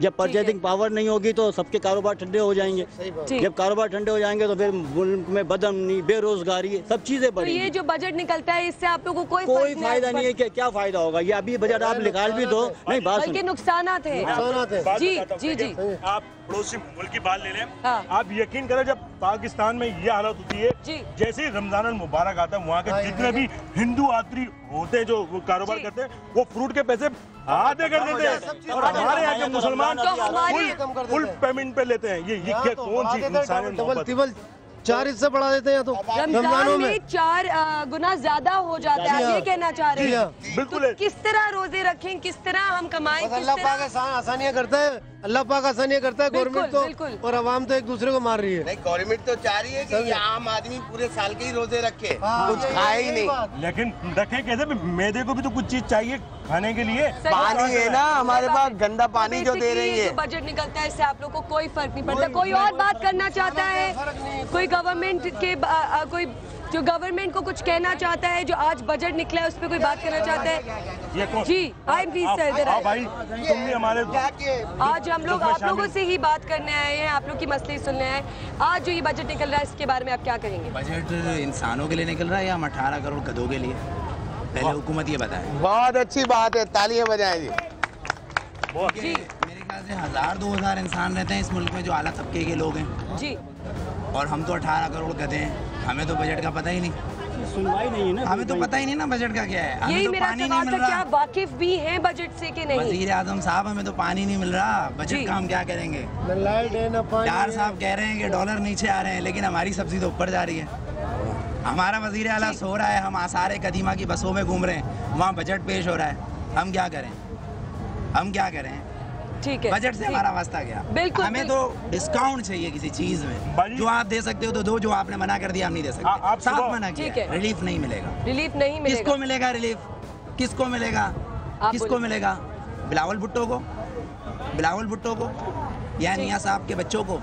जब परचेजिंग पावर नहीं होगी तो सबके कारोबार ठंडे हो जाएंगे। जब कारोबार ठंडे हो जाएंगे तो फिर मुल्क में बदअमनी, बेरोजगारी, सब चीजें बढ़ेंगी। तो ये जो बजट निकलता है इससे आप लोगों को कोई फायदा नहीं है। क्या फायदा होगा? ये अभी बजट आप निकाल भी दो, नहीं बात बल्कि नुकसानात है। जी जी जी। आप पड़ोसी मुल्क की बात ले लें, आप यकीन करें जब पाकिस्तान में ये हालत होती है, जैसे ही रमजान मुबारक आता है, वहाँ के जितने भी हिंदू यात्री होते हैं जो कारोबार करते हैं, वो फ्रूट के पैसे आधे कर देते हैं और हमारे यहाँ के मुसलमान फुल पेमेंट पे लेते हैं। ये कौन सी इंसानियत? 4 हिस्से बढ़ा देते हैं तो रमजान में 4 गुना ज्यादा हो जाता है। आप ये कहना चाह रहे हैं? बिल्कुल। किस तरह रोजे रखें, किस तरह हम कमाएं? अल्लाह पाक आसानियां करता है, अल्लाह पाक आसानियां करता है। गवर्नमेंट तो और आवाम तो एक दूसरे को मार रही है। नहीं, गवर्नमेंट तो चाह रही है कि आम आदमी पूरे साल के ही रोजे रखे, कुछ खाए ही नहीं। लेकिन रखे कैसे? मैदे को भी तो कुछ चीज चाहिए खाने के लिए। पानी है ना हमारे पास, गंदा पानी जो दे रही है। बजट निकलता है इससे आप लोग को कोई फर्क नहीं पड़ता। कोई और बात करना चाहता है? कोई गवर्नमेंट के कोई जो गवर्नमेंट को कुछ कहना चाहता है, जो आज बजट निकला है उस पर कोई बात करना चाहता है? जी आई प्लीज सर। भाई तुम भी हमारे आज हम लोग आप लोगों से ही बात करने आए हैं, आप लोग की मसले सुनने आए। आज जो ये बजट निकल रहा है इसके बारे में आप क्या कहेंगे? बजट इंसानों के लिए निकल रहा है या हम 18 करोड़ गधों के लिए? पहले हुकूमत ये बताए। बहुत अच्छी बात है, तालियां बजाएं जी। मेरे ख्याल से 1000-2000 इंसान रहते हैं इस मुल्क में जो आला तबके के लोग हैं जी, और हम तो 18 करोड़ गधे हैं। हमें तो बजट का पता ही नहीं, सुनवाई नहीं है ना, हमें तो पता ही नहीं ना बजट का क्या है। यही तो मेरा पानी सवाल नहीं था, क्या वाकिफ भी हैं बजट से कि नहीं? वज़ीर आज़म साहब हमें तो पानी नहीं मिल रहा, बजट का हम क्या करेंगे? डार साहब कह रहे हैं कि डॉलर नीचे आ रहे हैं, लेकिन हमारी सब्जी तो ऊपर जा रही है। हमारा वज़ीर आला सो रहा है, हम आसार कदीमा की बसों में घूम रहे हैं, वहाँ बजट पेश हो रहा है। हम क्या करें? हम क्या करें? ठीक है, बजट से हमारा वास्ता क्या? बिल्कुल, हमें तो डिस्काउंट चाहिए किसी चीज में। जो आप दे सकते हो तो दो, जो आपने मना कर दिया हम नहीं दे सकते। साफ मना किया, रिलीफ नहीं मिलेगा। रिलीफ नहीं मिलेगा। किसको मिलेगा रिलीफ? किसको मिलेगा? किसको मिलेगा? बिलावल भुट्टो को, बिलावल भुट्टो को या निया साहब के बच्चों को?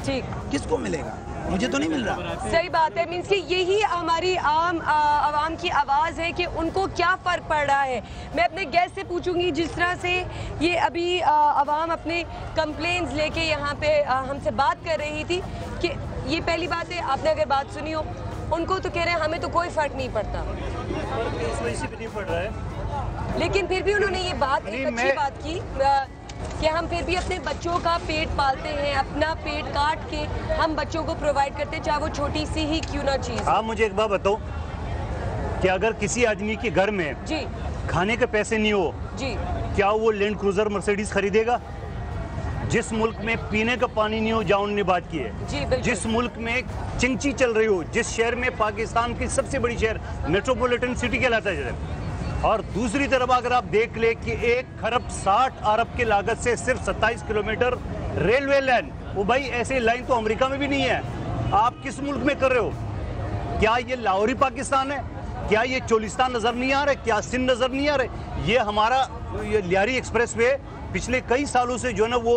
ठीक, किसको मिलेगा? मुझे तो नहीं मिल रहा। सही बात है, मीन्स कि यही हमारी आवाम की आवाज़ है कि उनको क्या फ़र्क पड़ रहा है। मैं अपने गेस्ट से पूछूंगी, जिस तरह से ये अभी आवाम अपने कंप्लेंट्स लेके यहाँ पे हमसे बात कर रही थी कि ये पहली बात है, आपने अगर बात सुनी हो, उनको तो कह रहे हैं हमें तो कोई फ़र्क नहीं पड़ता, नहीं पड़ रहा है। लेकिन फिर भी उन्होंने ये बात एक अच्छी बात की कि हम फिर भी अपने बच्चों का पेट पालते हैं, अपना पेट काट के हम बच्चों को प्रोवाइड करते हैं, चाहे वो छोटी सी ही क्यों ना चीज़। आप मुझे एक बात बताओ कि अगर किसी आदमी के घर में जी खाने के पैसे नहीं हो जी, क्या वो लैंड क्रूजर मर्सिडीज खरीदेगा? जिस मुल्क में पीने का पानी नहीं हो, जहाँ उन्होंने बात की है, जिस मुल्क में चिंची चल रही हो, जिस शहर में पाकिस्तान की सबसे बड़ी शहर मेट्रोपॉलिटन सिटी कहलाता है, और दूसरी तरफ अगर आप देख ले कि 1 खरब 60 अरब की लागत से सिर्फ 27 किलोमीटर रेलवे लाइन, वो भाई ऐसे लाइन तो अमेरिका में भी नहीं है। आप किस मुल्क में कर रहे हो? क्या ये लाहौरी पाकिस्तान है? क्या ये चोलिस्तान नजर नहीं आ रहा है? क्या सिंध नजर नहीं आ रहा है? ये हमारा ये लियारी एक्सप्रेस वे पिछले कई सालों से जो है ना वो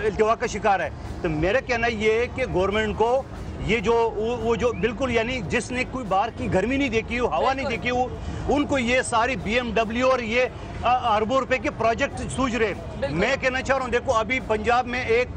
इल्तिवा का शिकार है। तो मेरा कहना ये है कि गवर्नमेंट को ये जो वो जो बिल्कुल यानी जिसने कोई बाहर की गर्मी नहीं देखी हो, हवा नहीं देखी हो, उनको ये सारी BMW और ये अरबों रुपए के प्रोजेक्ट सूझ रहे। मैं कहना चाह रहा हूँ, देखो अभी पंजाब में एक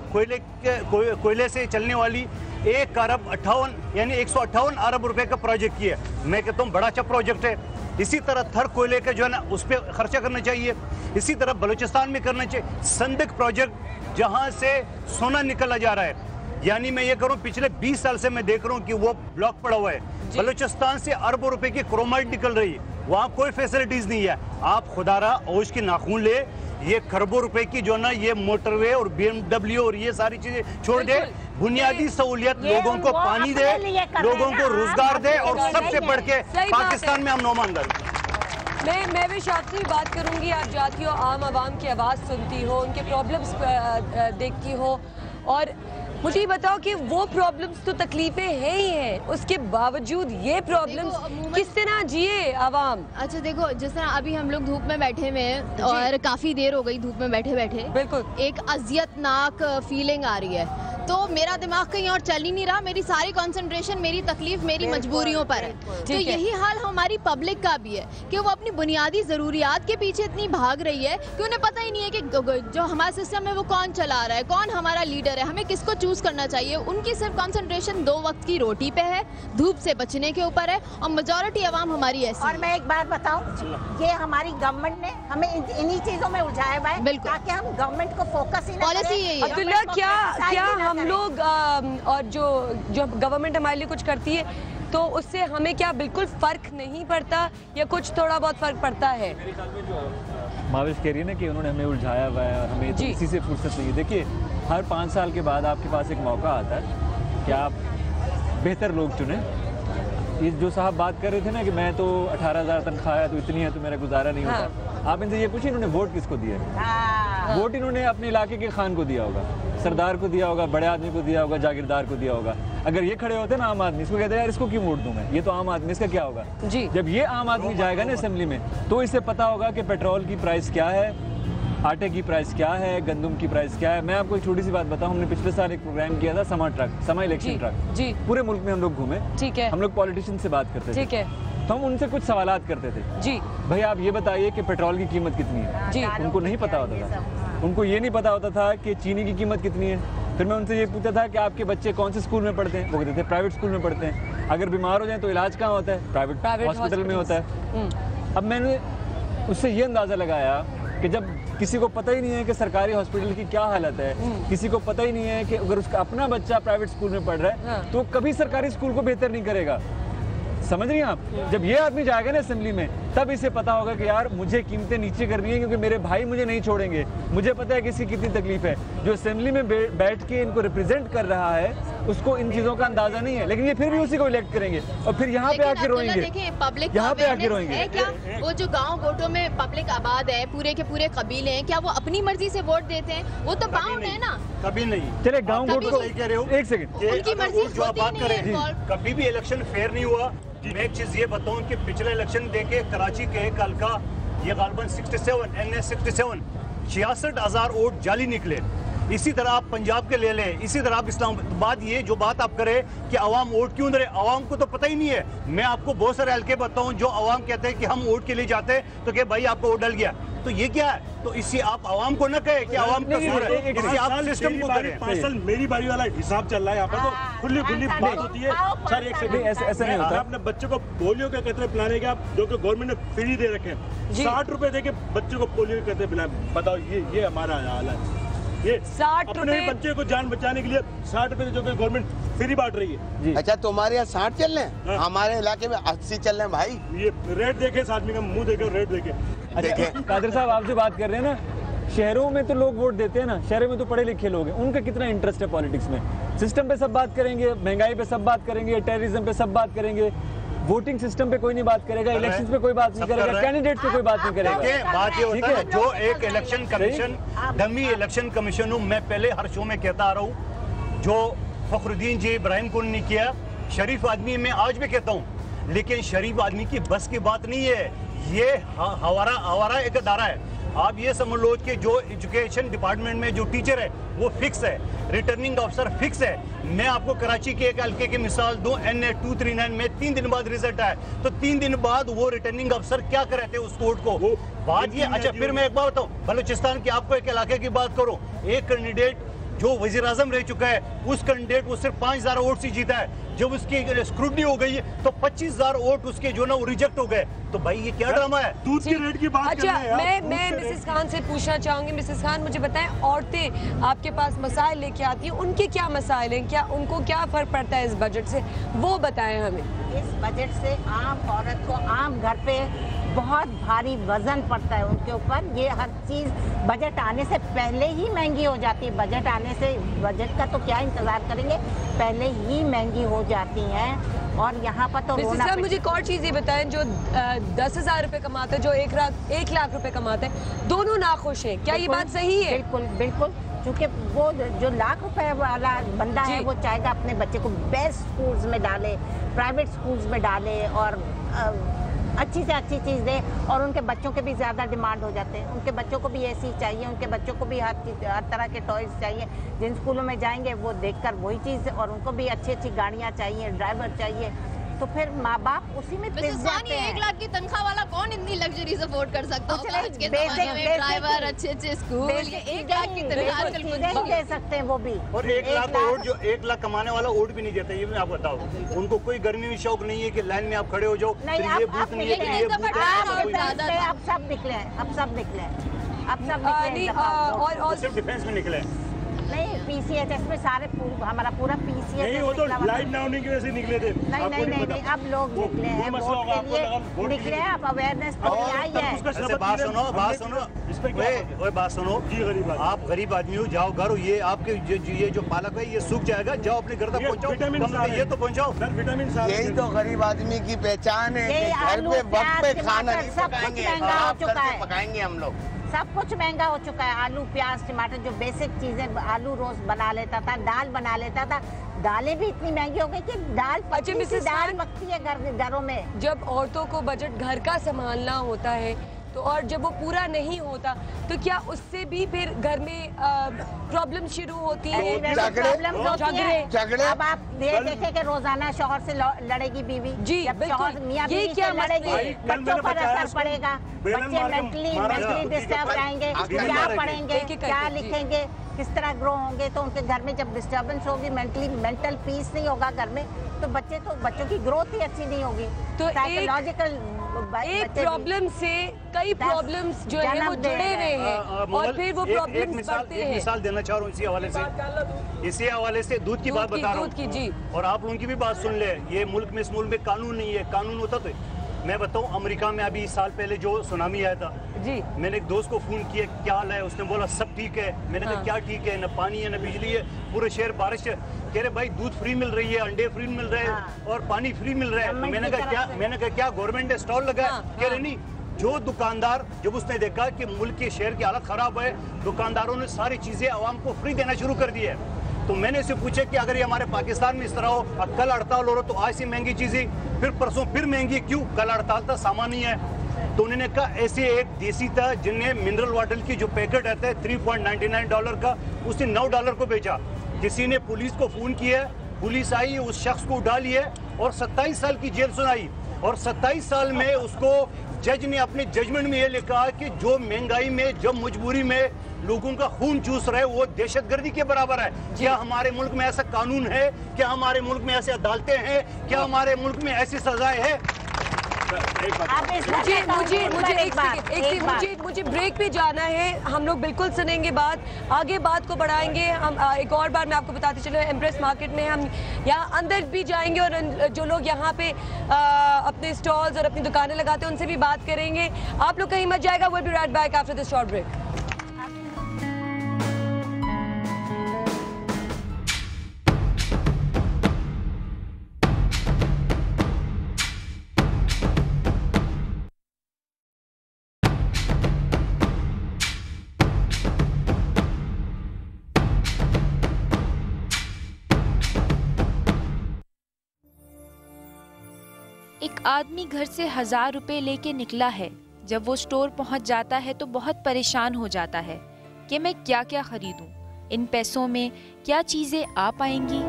कोयले से चलने वाली 1 अरब 58 यानी 158 अरब रुपए का प्रोजेक्ट किया। मैं कहता हूँ बड़ा अच्छा प्रोजेक्ट है। इसी तरह थर कोयले का जो है ना उस पर खर्चा करना चाहिए। इसी तरह बलूचिस्तान में करना चाहिए। संदिक प्रोजेक्ट जहाँ से सोना निकला जा रहा है, यानी मैं ये करूं पिछले 20 साल से मैं देख रहा हूं कि वो ब्लॉक पड़ा हुआ है। बलूचिस्तान से अरबों रुपए की क्रोमाइट निकल रही है, वहां कोई फैसिलिटीज नहीं है। आप खुदारा ओश की नाखून ले, ये खरबों रुपए की जो ना ये मोटरवे और BMW और ये सारी चीजें छोड़ दे, बुनियादी सहूलियत लोगों को पानी दे, लोगों को रोजगार दे, और सबसे बढ़ के पाकिस्तान में हम नौमानदार। मैं भी आपसे बात करूंगी। आप जाती हो, आम आवाम की आवाज़ सुनती हो, उनके प्रॉब्लम्स देखती हो, और मुझे बताओ कि वो प्रॉब्लम्स तो तकलीफें हैं ही हैं, उसके बावजूद ये प्रॉब्लम्स किस तरह जिए आवाम। अच्छा देखो, जिस तरह अभी हम लोग धूप में बैठे हुए हैं और काफ़ी देर हो गई धूप में बैठे बैठे, बिल्कुल एक अजियतनाक फीलिंग आ रही है। तो मेरा दिमाग कहीं और चल ही नहीं रहा, मेरी सारी कंसंट्रेशन मेरी तकलीफ मेरी मजबूरियों पर है। तो यही हाल हमारी पब्लिक का भी है कि वो अपनी बुनियादी ज़रूरियात के पीछे इतनी भाग रही है कि उन्हें पता ही नहीं है कि जो हमारा सिस्टम है वो कौन चला रहा है, कौन हमारा लीडर है, हमें किसको चूज़ करना चाहिए। उनकी सिर्फ कंसंट्रेशन 2 वक्त की रोटी पे है, धूप से बचने के ऊपर है, और मेजॉरिटी आवाम हमारी ऐसी। और मैं एक बात बताऊं, ये हमारी गवर्नमेंट ने हमें इन्हीं चीज़ों में उलझाया हुआ है, ताकि हम गवर्नमेंट को फोकस ही पॉलिसी यही है। अब्दुल्ला, क्या हम लोग और जो गवर्नमेंट हमारे लिए कुछ करती है तो उससे हमें क्या बिल्कुल फर्क नहीं पड़ता, या कुछ थोड़ा बहुत फर्क पड़ता है? माविश कह रही है ना कि उन्होंने हमें उलझाया हुआ है और हमें तो इसी से फुर्सत नहीं है। देखिए, हर 5 साल के बाद आपके पास एक मौका आता है कि आप बेहतर लोग चुने। ये जो साहब बात कर रहे थे ना कि मैं तो 18,000 तनख्वाह है तो इतनी है तो मेरा गुजारा नहीं होता, आप इनसे ये पूछिए इन्होंने वोट किसको दिया है? वोट इन्होंने अपने इलाके के खान को दिया होगा, सरदार को दिया होगा, बड़े आदमी को दिया होगा, जागीरदार को दिया होगा। अगर ये खड़े होते ना आम आदमी, इसको कहते हैं यार इसको क्यों वोट दूं मैं, ये तो आम आदमी, इसका क्या होगा? जी। जब ये आम आदमी जाएगा ना असेंबली में तो इसे पता होगा कि पेट्रोल की प्राइस क्या है, आटे की प्राइस क्या है, गंदम की प्राइस क्या है। मैं आपको एक छोटी सी बात बताऊं, हमने पिछले साल एक प्रोग्राम किया था समा इलेक्शन ट्रक। जी। पूरे मुल्क में हम लोग घूमे, ठीक है, हम लोग पॉलिटिशियन से बात करते थे, ठीक है, तो हम उनसे कुछ सवालात करते थे। जी भाई आप ये बताइए कि पेट्रोल की कीमत कितनी है? जी। उनको नहीं पता होता था, उनको ये नहीं पता होता था कि चीनी की कीमत कितनी है। फिर मैं उनसे ये पूछता था कि आपके बच्चे कौन से स्कूल में पढ़ते हैं? वो कहते थे प्राइवेट स्कूल में पढ़ते हैं। अगर बीमार हो जाए तो इलाज कहाँ होता है? प्राइवेट हॉस्पिटल में होता है। अब मैंने उससे ये अंदाज़ा लगाया कि जब किसी को पता ही नहीं है कि सरकारी हॉस्पिटल की क्या हालत है, किसी को पता ही नहीं है कि अगर उसका अपना बच्चा प्राइवेट स्कूल में पढ़ रहा है तो कभी सरकारी स्कूल को बेहतर नहीं करेगा। समझ रही हैं आप? जब ये आदमी जाएगा ना असेंबली में तब इसे पता होगा कि यार मुझे कीमतें नीचे करनी है क्योंकि मेरे भाई मुझे नहीं छोड़ेंगे, मुझे पता है कि इसकी कितनी तकलीफ है। जो असेंबली में बैठ के इनको रिप्रेजेंट कर रहा है उसको इन चीज़ों का अंदाजा नहीं है, लेकिन ये फिर भी उसी को इलेक्ट करेंगे और फिर यहाँ पे आके रोएंगे। यहाँ पे आके रोएंगे। क्या वो जो गाँव गोटों में पब्लिक आबाद है, पूरे के पूरे कबीले हैं, क्या वो अपनी मर्जी से वोट देते हैं? वो तो बाउंड है ना। कभी नहीं। चले गाँव गोट को कह रहे हो, एक सेकंड, उनकी मर्जी जो आप बात करें, कभी भी इलेक्शन फेयर नहीं हुआ। मैं एक चीज ये बताऊं कि पिछले इलेक्शन देखे कराची के कल का ये गालबन 67 NS 67 66,000 वोट जाली निकले। इसी तरह आप पंजाब के ले लें, इसी तरह आप इस्लामाबाद, ये जो बात आप करें कि अवाम वोट क्यों दे रहे, अवाम को तो पता ही नहीं है। मैं आपको बहुत सारे हल्के बताऊं जो अवाम कहते हैं कि हम वोट के लिए जाते हैं तो कि भाई आपको वोट डल गया, तो ये क्या है? तो इससे आप अवाम को न कहे कि अवाम कसूर है, इससे आप सिस्टम को करें। 5 साल मेरी बारी वाला हिसाब चल रहा है यहाँ पर, तो खुली बात होती है। सर एक सेकंड, ऐसे नहीं होता। अपने बच्चे को पोलियो के कतरे पिलाने के आप जो कि गवर्नमेंट ने फ्री दे रखे हैं, 60 रुपए दे के बच्चे को पोलियो के कतरे पिलाए, बताओ ये हमारा हाल है। ये 60 रुपए बच्चे को जान बचाने के लिए 60 रुपए जो कि गवर्नमेंट फ्री बांट रही है। अच्छा तुम्हारे यहाँ 60 चल रहे हैं, हमारे इलाके में 80 चल रहे हैं भाई। ये रेट देखे, इस आदमी का मुंह देखे, रेट देखे। अच्छा कादर साहब, आप जो बात कर रहे हैं ना, शहरों में तो लोग वोट देते हैं ना, शहरों में तो पढ़े लिखे लोग हैं, उनका कितना इंटरेस्ट है पॉलिटिक्स में? सिस्टम पे सब बात करेंगे, महंगाई पे सब बात करेंगे, टेररिज्म पे सब बात करेंगे, वोटिंग सिस्टम पे कोई नहीं बात करेगा, इलेक्शंस पे कोई बात नहीं करेगा, कैंडिडेट पे कोई बात नहीं करेगा। बात ये होता है जो एक election commission, dummy election commission हूँ, मैं पहले हर शो में कहता आ रहा हूँ, जो फखरुद्दीन जी इब्राहिम को ने किया, शरीफ आदमी मैं आज भी कहता हूँ, लेकिन शरीफ आदमी की बस की बात नहीं है, ये हमारा एक अदारा है। आप ये समझ लो कि जो एजुकेशन डिपार्टमेंट में जो टीचर है वो फिक्स है, रिटर्निंग ऑफिसर फिक्स है। मैं आपको कराची के एक हल्के की मिसाल दूं, NA 239 में 3 दिन बाद रिजल्ट आया, तो 3 दिन बाद वो रिटर्निंग ऑफिसर क्या कर रहे थे उस कोर्ट को, बात ये। अच्छा फिर मैं एक बात बताऊं, बलूचिस्तान की आपको एक इलाके की बात करूं, एक कैंडिडेट जो वजीर आजम रह चुका है, उस कैंडिडेट वो सिर्फ 5000 वोट से जीता है, जब उसकी स्क्रूटनी हो गई तो 25000 वोट उसके जो ना वो रिजेक्ट हो गए। तो भाई ये क्या ड्रामा है? दूध के रेट की बात कर रहे हैं। अच्छा मैं मिसेस खान से पूछना चाहूंगी, मिसेस खान मुझे बताएं, औरतें आपके पास मसाइल लेके आती हैं, उनके क्या मसाइल हैं, क्या उनको क्या फर्क पड़ता है इस बजट से, वो बताएं हमें। इस बजट से आम औरत को आम घर पे बहुत भारी वजन पड़ता है उनके ऊपर। ये हर चीज़ बजट आने से पहले ही महंगी हो जाती है, बजट आने से, बजट का तो क्या इंतजार करेंगे, पहले ही महंगी हो जाती हैं। और यहाँ पर तो रोना मुझे एक और चीज़ ये बताएं, जो 10,000 रुपए कमाते हैं, जो 1 लाख रुपए कमाते हैं, दोनों नाखुश हैं, क्या ये बात सही है? बिल्कुल बिल्कुल, क्योंकि वो जो लाख रुपए वाला बंदा है वो चाहेगा अपने बच्चे को बेस्ट स्कूल्स में डाले, प्राइवेट स्कूल्स में डाले और अच्छी से अच्छी चीज़ दे, और उनके बच्चों के भी ज़्यादा डिमांड हो जाते हैं, उनके बच्चों को भी एसी चाहिए, उनके बच्चों को भी हर तरह के टॉयज़ चाहिए, जिन स्कूलों में जाएंगे वो देखकर वही चीज़, और उनको भी अच्छी अच्छी गाड़ियाँ चाहिए, ड्राइवर चाहिए, तो फिर माँ बाप उसी में पिस जाते हैं। 1 लाख की तनख्वाह वाला कौन इतनी लग्जरीज अफोर्ड कर सकता है? ड्राइवर, अच्छे स्कूल, 1 लाख की तनख्वाह आजकल कुछ नहीं दे सकते हैं वो भी। और 1 लाख वोट, जो 1 लाख कमाने वाला वोट भी नहीं देता, ये भी आप बताओ। उनको कोई गर्मी में शौक नहीं है कि लाइन में आप खड़े हो जाओ, नहीं, ये बूथ नहीं है, ये बूथ है। अब सब निकले हैं, अब सब निकले हैं, अब सब निकले हैं, और सिर्फ डिफेंस में निकले हैं। नहीं, PCHS में सारे हमारा पूरा PCHS नहीं, वो तो लाइट ना होने की वजह से निकले थे। नहीं, अब लोग निकले हैं, वोट के लिए निकले हैं, अब अवेयरनेस तो आई है। बात सुनो, बात सुनो, आप गरीब आदमी हो, जाओ घर, ये आपके ये जो पालक है ये सूख जाएगा, जाओ अपने घर तक पहुँचाओ, ये तो पहुँचाओ। यही तो गरीब आदमी की पहचान है, घर पे वक्त पे खाना नहीं पकाएंगे हम लोग। सब कुछ महंगा हो चुका है, आलू, प्याज, टमाटर, जो बेसिक चीजें, आलू रोज बना लेता था, दाल बना लेता था, दालें भी इतनी महंगी हो गई कि दाल पकती है घरों में। जब औरतों को बजट घर का संभालना होता है तो, और जब वो पूरा नहीं होता तो क्या उससे भी फिर घर में प्रॉब्लम शुरू होती है? झगड़े। अब आप देखे कि रोजाना शौहर से लड़ेगी बीवी, जी शौहर मियां बीवी से लड़ेगी, बच्चों पर असर पड़ेगा, बच्चे मेंटली डिस्टर्ब रहेंगे, क्या पढ़ेंगे, क्या लिखेंगे, किस तरह ग्रो होंगे, तो उनके घर में जब डिस्टर्बेंस होगी, मेंटल पीस नहीं होगा घर में, तो बच्चों की ग्रोथ ही अच्छी नहीं होगी। तो साइकोलॉजिकल एक प्रॉब्लम से कई प्रॉब्लम्स जो है वो जुड़े हुए हैं, और फिर वो प्रॉब्लम्स बढ़ते हैं। एक मिसाल देना चाह रहा हूँ इसी हवाले से दूध की बात बता रहा हूँ, जी, और आप लोगों की भी बात सुन ले। ये मुल्क में, इस मुल्क में कानून नहीं है, कानून होता तो मैं बताऊं, अमेरिका में अभी साल पहले जो सुनामी आया था, जी, मैंने एक दोस्त को फोन किया, क्या हाल है? उसने बोला सब ठीक है। मैंने कहा क्या ठीक है? न पानी है, न बिजली है, पूरे शहर बारिश है। कह रहे भाई दूध फ्री मिल रही है, अंडे फ्री मिल रहे हैं और पानी फ्री मिल रहा है। तो मैंने कहा क्या गवर्नमेंट ने स्टॉल लगाया? कह रहे नहीं। जो दुकानदार, जब उसने देखा कि मुल्क के शहर की हालत खराब है, दुकानदारों ने सारी चीजें आवाम को फ्री देना शुरू कर दी है। तो मैंने इसे पूछा कि अगर ये हमारे पाकिस्तान में इस तरह हो, कल हड़ताल हो रहा तो आज से महंगी चीजें, फिर परसों फिर महंगी, क्यों? कल हड़ताल था, सामान नहीं है। तो उन्होंने कहा ऐसे एक देसी था जिनने मिनरल वाटर की जो पैकेट आता है $3.99 का, उसने $9 को बेचा। किसी ने पुलिस को फोन किया, पुलिस आई, उस शख्स को उठा लिया और 27 साल की जेल सुनाई। और 27 साल में उसको जज ने अपने जजमेंट में ये लिखा कि जो महंगाई में, जो मजबूरी में लोगों का खून चूस रहे वो दहशतगर्दी के बराबर है। क्या हमारे मुल्क में ऐसा कानून है? क्या हमारे मुल्क में ऐसे अदालतें हैं? क्या हमारे मुल्क में ऐसी सजाएं हैं? मुझे ब्रेक पे जाना है। हम लोग बिल्कुल सुनेंगे बात, आगे बात को बढ़ाएंगे। हम एक और बार मैं आपको बताते चलो, एम्प्रेस मार्केट में हम यहाँ अंदर भी जाएंगे और जो लोग यहाँ पे अपने स्टॉल्स और अपनी दुकानें लगाते हैं उनसे भी बात करेंगे। आप लोग कहीं मत जाएगा। Will be right back after this short break. एक आदमी घर से 1000 रुपए लेके निकला है। जब वो स्टोर पहुंच जाता है तो बहुत परेशान हो जाता है कि मैं क्या क्या खरीदूं, इन पैसों में क्या चीजें आ पाएंगी।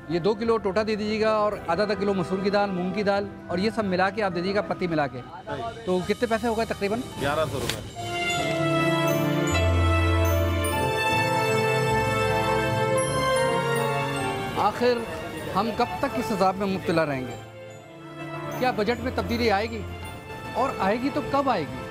ये 2 किलो टोटा दे दीजिएगा और आधा किलो मसूर की दाल, मूंग की दाल और ये सब मिला के आप दे दीजिएगा, पत्ती मिला के। तो कितने पैसे हो गए तकरीबन? 1100 रुपये। आखिर हम कब तक इस हिसाब में मुब्तला रहेंगे? क्या बजट में तब्दीली आएगी? और आएगी तो कब आएगी?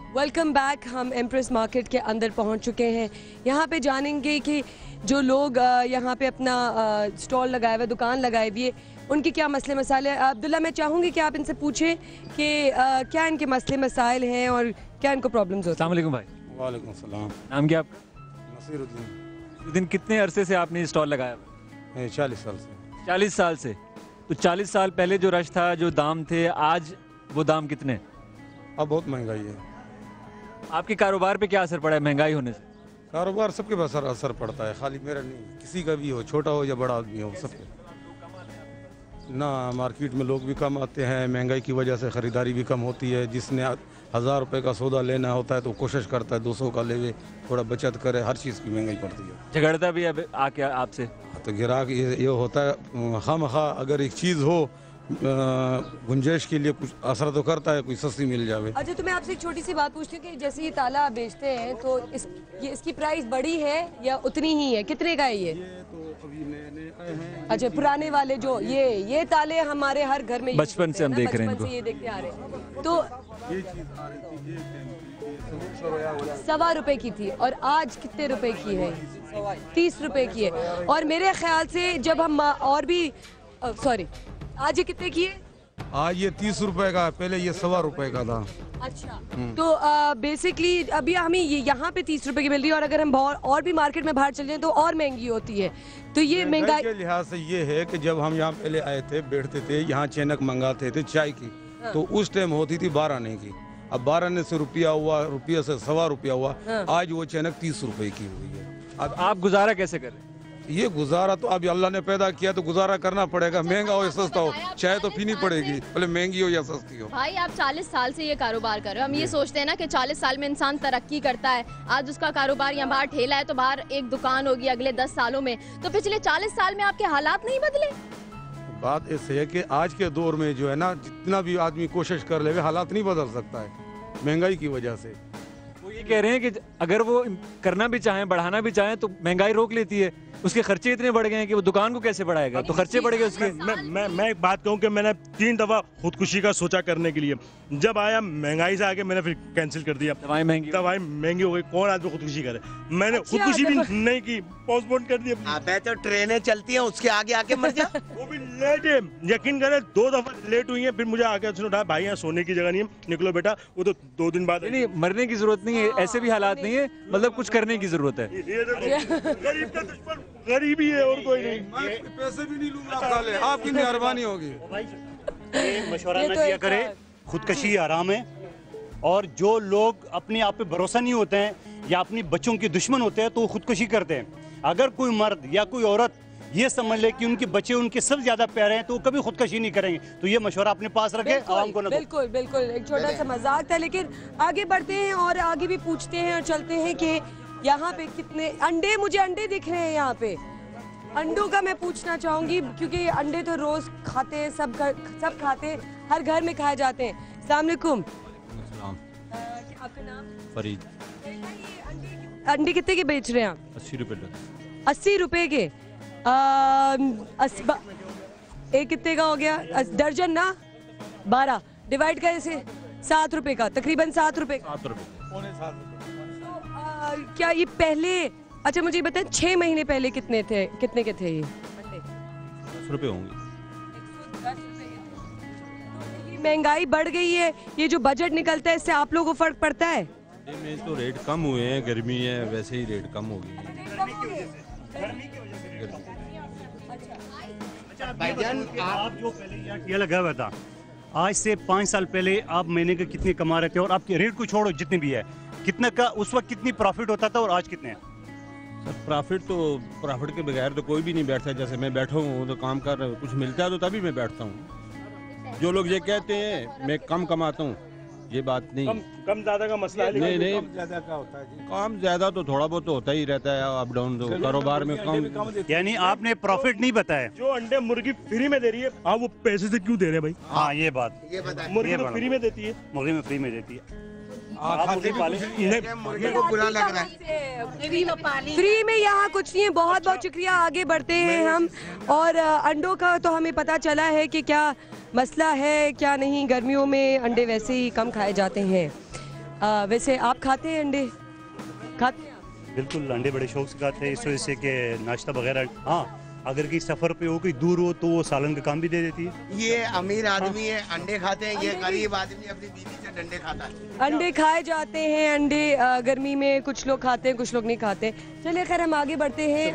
Welcome back. हम एम्प्रेस मार्केट के अंदर पहुंच चुके हैं। यहाँ पे जानेंगे कि जो लोग यहाँ पे अपना स्टॉल लगाए हुए, दुकान लगाई हुई है, उनके क्या मसले मसाइल हैं। अब्दुल्ला, मैं चाहूँगी कि आप इनसे पूछें कि क्या इनके मसले मसाइल हैं और क्या इनको प्रॉब्लम्स होती हैं। अस्सलाम वालेकुम भाई। वालेकुम सलाम। नाम क्या आपका? नसीरुद्दीन। कितने अरसे से आपने स्टॉल लगाया? 40 साल से। 40 साल से। तो 40 साल पहले जो रश था, जो दाम थे, आज वो दाम कितने? अब बहुत महंगाई है। आपके कारोबार पे क्या असर पड़ा है महंगाई होने से? कारोबार सबके पास असर पड़ता है, खाली मेरा नहीं, किसी का भी हो, छोटा हो या बड़ा आदमी हो, सबके। ना मार्केट में लोग भी कम आते हैं, महंगाई की वजह से ख़रीदारी भी कम होती है। जिसने 1000 रुपये का सौदा लेना होता है तो कोशिश करता है 200 का ले, थोड़ा बचत करे। हर चीज़ की महंगाई पड़ती है। झगड़ता भी अब आके आपसे? तो गिराक ये होता है, खामखा अगर एक चीज़ हो गुंजाइश के लिए कुछ असर तो करता है, कोई सस्ती मिल जाए। अच्छा, तो मैं आपसे एक छोटी सी बात पूछती हूँ कि जैसे ये ताला आप बेचते हैं तो इसकी प्राइस बड़ी है या उतनी ही है? कितने का है ये? तो अभी नए आए हैं। अच्छा, पुराने वाले जो ये ताले हमारे हर घर में बचपन से हम देख रहे हैं इनको। ये देखते आ रहे हैं। तो ये चीज़ आ रही थी, 1.25 रुपए की थी और आज कितने रुपए की है? 30 रुपए की है। और मेरे ख्याल से जब हम और भी सॉरी, आज ये कितने की है? आज ये 30 रुपए का, पहले ये 1.25 रुपए का था। अच्छा, तो बेसिकली अभी हमें ये यहाँ पे 30 रुपए की मिल रही है और अगर हम और भी मार्केट में बाहर चल जाएं तो और महंगी होती है। तो ये महंगाई के लिहाज से ये है कि जब हम यहाँ पहले आए थे, बैठते थे यहाँ, चैनक मंगाते थे चाय की, तो उस टाइम होती थी 12 आने की। अब 12 आने से रुपया हुआ, रुपया से 1.25 रुपया हुआ। आज वो चैनक 30 रुपए की हुई है। अब आप गुजारा कैसे कर रहे हैं? ये गुजारा तो अभी अल्लाह ने पैदा किया तो गुजारा करना पड़ेगा। महंगा हो या सस्ता हो, चाय तो पीनी पड़ेगी, भले महंगी हो या सस्ती हो। भाई, आप 40 साल से ये कारोबार कर रहे हो। हम ये सोचते हैं ना कि 40 साल में इंसान तरक्की करता है। आज उसका कारोबार यहाँ बाहर ठेला है तो बाहर एक दुकान होगी अगले 10 सालों में, तो पिछले 40 साल में आपके हालात नहीं बदले? बात ऐसे है कि आज के दौर में जो है ना, जितना भी आदमी कोशिश कर ले, हालात नहीं बदल सकता है महंगाई की वजह से। वो ये कह रहे हैं कि अगर वो करना भी चाहें, बढ़ाना भी चाहें, तो महंगाई रोक लेती है। उसके खर्चे इतने बढ़ गए हैं कि वो दुकान को कैसे बढ़ाएगा? तो खर्चे बढ़ गए उसके। मैं एक बात कहूँ कि मैंने 3 दफा खुदकुशी का सोचा करने के लिए। जब आया महंगाई से आके मैंने फिर कैंसिल कर दिया। दवाई महंगी हो गई, कौन आदमी खुदकुशी करे? मैंने खुदकुशी भी नहीं की, पोस्टपोन कर दिया। अबे तो ट्रेनें चलती हैं, उसके आगे आके मर जा। वो भी लेट है, यकीन करें 2 दफा लेट हुई है। फिर मुझे आके उसने उठाया, भाई यहाँ सोने की जगह नहीं है, निकलो बेटा। वो तो 2 दिन बाद। नहीं, मरने की जरूरत नहीं है, ऐसे भी हालात नहीं है, मतलब कुछ करने की जरूरत है। गरीब का दुश्मन गरीबी है और कोई नहीं। पैसे भी नहीं लूंगा, खा ले, आपकी मेहरबानी होगी। ये मशवरा न दिया करे, खुदकशी आराम है। और जो लोग अपने आप पे भरोसा नहीं होते हैं या अपनी बच्चों के दुश्मन होते हैं तो वो खुदकशी करते हैं। अगर कोई मर्द या कोई औरत ये समझ ले कि उनके बच्चे उनके सब ज्यादा प्यारे हैं तो वो कभी खुदकशी नहीं करेंगे। तो ये मशवरा अपने पास रखे, आवाम को न दो। बिल्कुल बिल्कुल, एक छोटा सा मजाक था, लेकिन आगे बढ़ते हैं और आगे भी पूछते हैं और चलते हैं कि यहाँ पे कितने अंडे, मुझे अंडे दिख रहे हैं यहाँ पे। अंडों का मैं पूछना चाहूंगी क्योंकि अंडे तो रोज खाते हैं, सब खाते हैं, हर घर में खाए जाते हैं। अस्सलाम वालेकुम। आपका नाम? फरीद। अंडे कितने के बेच रहे हैं आप? 80 रुपए। 80 रुपए के। एक कितने का हो गया? दर्जन ना, 12 डिवाइड का ऐसे 7 रुपए का, तकरीबन 7 रुपए। 7 रुपए। क्या ये पहले, अच्छा मुझे बताएं 6 महीने पहले कितने के थे ये? 10 रुपए होंगे। महंगाई बढ़ गई है, ये जो बजट निकलता है इससे आप लोगों को फर्क पड़ता है? में तो रेट कम हुए हैं, गर्मी है वैसे ही रेट कम हो गई है। भाईजान आप जो पहले यहाँ ठेला लगा हुआ था, आज से 5 साल पहले आप महीने के कितने कमा रहे थे? और आपके रेट को छोड़ो जितने भी है, कितने का उस वक्त कितनी प्रॉफिट होता था और आज कितने है? सर प्रॉफिट के बगैर तो कोई भी नहीं बैठता। जैसे मैं बैठा हूँ तो काम कर रहा हूँ, कुछ मिलता है तो तभी मैं बैठता हूँ। जो लोग ये कहते हैं मैं कम कमाता हूँ, ये बात नहीं। कम ज्यादा का मसला है। नहीं कम ज्यादा का होता है जी। काम ज्यादा तो थोड़ा बहुत तो होता ही रहता है, अप डाउन तो कारोबार में कम। यानी आपने प्रॉफिट नहीं बताया। जो अंडे मुर्गी फ्री में दे रही है, आप वो पैसे से क्यों दे रहे हैं भाई? हाँ ये बात, मुर्गी तो फ्री में देती है। मुर्गी में फ्री में देती है। आप मुर्गी पाले, मुर्गी को बुरा लग रहा है। फ्री में यहाँ कुछ नहीं है। बहुत बहुत शुक्रिया। आगे बढ़ते हैं हम, और अंडों का तो हमें पता चला है कि क्या मसला है क्या नहीं। गर्मियों में अंडे वैसे ही कम खाए जाते हैं। वैसे आप खाते हैं अंडे? खाते हैं? बिल्कुल, अंडे बड़े शौक से खाते हैं, इस वजह से कि नाश्ता वगैरह। हाँ, अगर किसी सफर पे हो, कोई दूर हो तो वो सालन का काम भी दे देती है। ये अमीर आदमी है, अंडे खाते हैं। ये गरीब आदमी अपनी बीवी से डंडे खाता है। अंडे खाए जाते हैं। अंडे गर्मी में कुछ लोग खाते हैं, कुछ लोग नहीं खाते। चलिए खैर हम आगे बढ़ते हैं।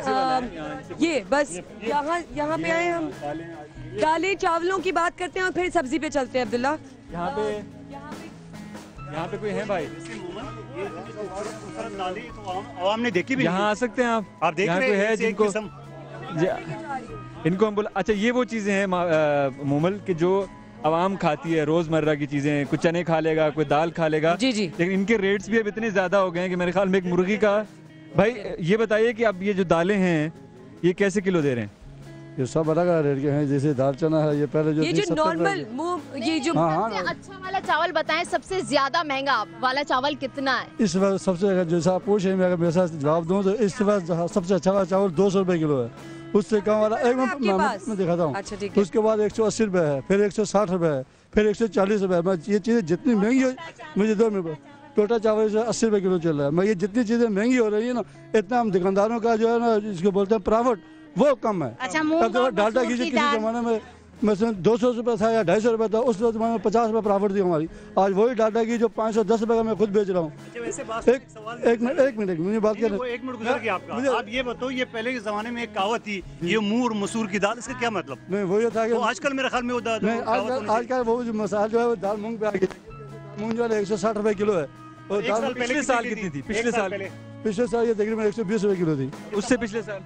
ये बस यहाँ पे आए हम, दालें चावलों की बात करते हैं और फिर सब्जी पे चलते हैं। अब्दुल्ला, यहाँ पे कोई है भाई? आवाम ने देखी भी? यहाँ आ सकते हैं आप देख रहे हैं जिनको इनको हम बोला। अच्छा, ये वो चीजें हैं मोमल के जो आवाम खाती है, रोजमर्रा की चीजें। कुछ चने खा लेगा, कोई दाल खा लेगा। जी जी। लेकिन इनके रेट्स भी अब इतने ज्यादा हो गए हैं कि मेरे ख्याल में एक मुर्गी का, भाई ये बताइए कि अब ये जो दालें हैं ये कैसे किलो दे रहे हैं? ये सब अलग अलग रेट के हैं। जैसे दाल चना है, ये पहले जो नॉर्मल, ये जो सबसे अच्छा वाला चावल बताएं, सबसे ज्यादा महंगा वाला चावल कितना है इस वक्त? सबसे जैसा आप पूछे, मैं अगर मेरे साथ जवाब दूं तो इस वक्त सबसे अच्छा वाला चावल 200 रुपए किलो है। उससे कम वाला एक मैं दिखाता हूँ। अच्छा, उसके बाद 180 रुपए है, फिर 160 रुपए है, फिर 140 रुपए है। मैं ये चीजें जितनी महंगी हो, मुझे 2 मिनट, टोटा चावल 80 रुपए किलो चल रहा है। मैं ये जितनी चीजें महंगी हो रही है ना, इतना हम दुकानदारों का जो है ना, जिसको बोलते हैं प्रॉफिट, वो कम है। अच्छा, डालडा की किसी जमाने में मैं 200 रुपये था या 250 रुपये था, उस जमाने में 50 रुपये प्रॉफिट थी हमारी। आज वही डालडा की जो 510 रुपये का मैं खुद बेच रहा हूँ। एक मिनट मुझे बात करना। एक मिनट गुजर गया आपका। आप ये बताओ, ये पहले के जमाने में एक कहावत थी, ये मूंग और मसूर की दाल, इसका क्या मतलब? नहीं, वो ये था कि आजकल मेरे ख्याल में आजकल वो जो मसाला जो है वो दाल मूंग पे आ गई। मूंग जो है 160 रुपये किलो है। और पिछले साल कितनी थी? पिछले साल ये तकरीबन 120 रुपए किलो थी। उससे पिछले साल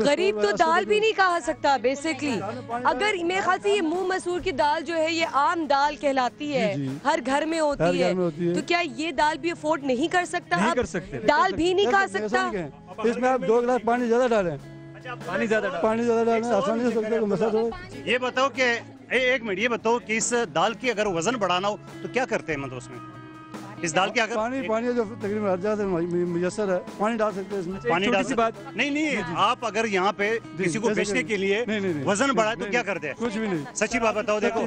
गरीब तो दाल भी नहीं खा सकता बेसिकली। अगर मेरे ख्याल से ये मूंग मसूर की दाल जो है ये आम दाल कहलाती है, हर घर में होती है। तो क्या ये दाल भी अफोर्ड नहीं कर सकता? नहीं कर सकते। दाल भी नहीं खा सकता। इसमें आप 2 गिलास पानी ज्यादा डालें। पानी ज्यादा डालें, आसानी से सकते मसाला। ये बताओ कि एक मिनट, ये बताओ कि इस दाल की अगर वजन बढ़ाना हो तो क्या करते हैं? मतलब उसमें इस दाल के अगर पानी जो तकरीबन हर जगह मुयसर है, पानी डाल सकते हैं इसमें। पानी डाल सकते बात नहीं। आप अगर यहाँ पे किसी को बेचने के लिए वजन बढ़ाए तो क्या करते हैं? कुछ भी नहीं। सच्ची बात बताओ। देखो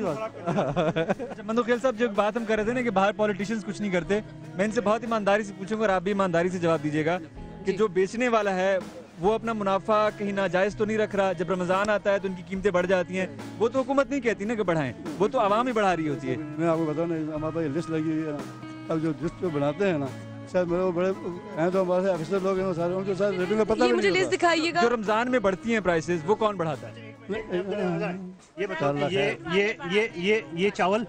मंदोखेल साहब, जो बात हम कर रहे थे ना कि बाहर पॉलिटिशियंस कुछ नहीं करते, मैं इनसे बहुत ईमानदारी से पूछूंगा और आप भी ईमानदारी से जवाब दीजिएगा कि जो बेचने वाला है वो अपना मुनाफा कहीं नाजायज तो नहीं रख रहा? जब रमजान आता है तो उनकी कीमतें बढ़ जाती हैं, वो तो हुकूमत नहीं कहती ना कि बढ़ाएं, वो तो आवाम ही बढ़ा रही होती है। मैं आपको बताऊँ ना, हमारे पास लिस्ट लगी हुई है। अब जो लिस्ट जो बनाते हैं ना, शायद मेरे बड़े हैं तो हमारे ऑफिसर लोग हैं सारे, उनको शायद रेटिंग का पता ये मुझे लिस्ट दिखाइएगा। जो रमजान में बढ़ती हैं प्राइसेस वो कौन बढ़ाता है? ये बताओ ये चावल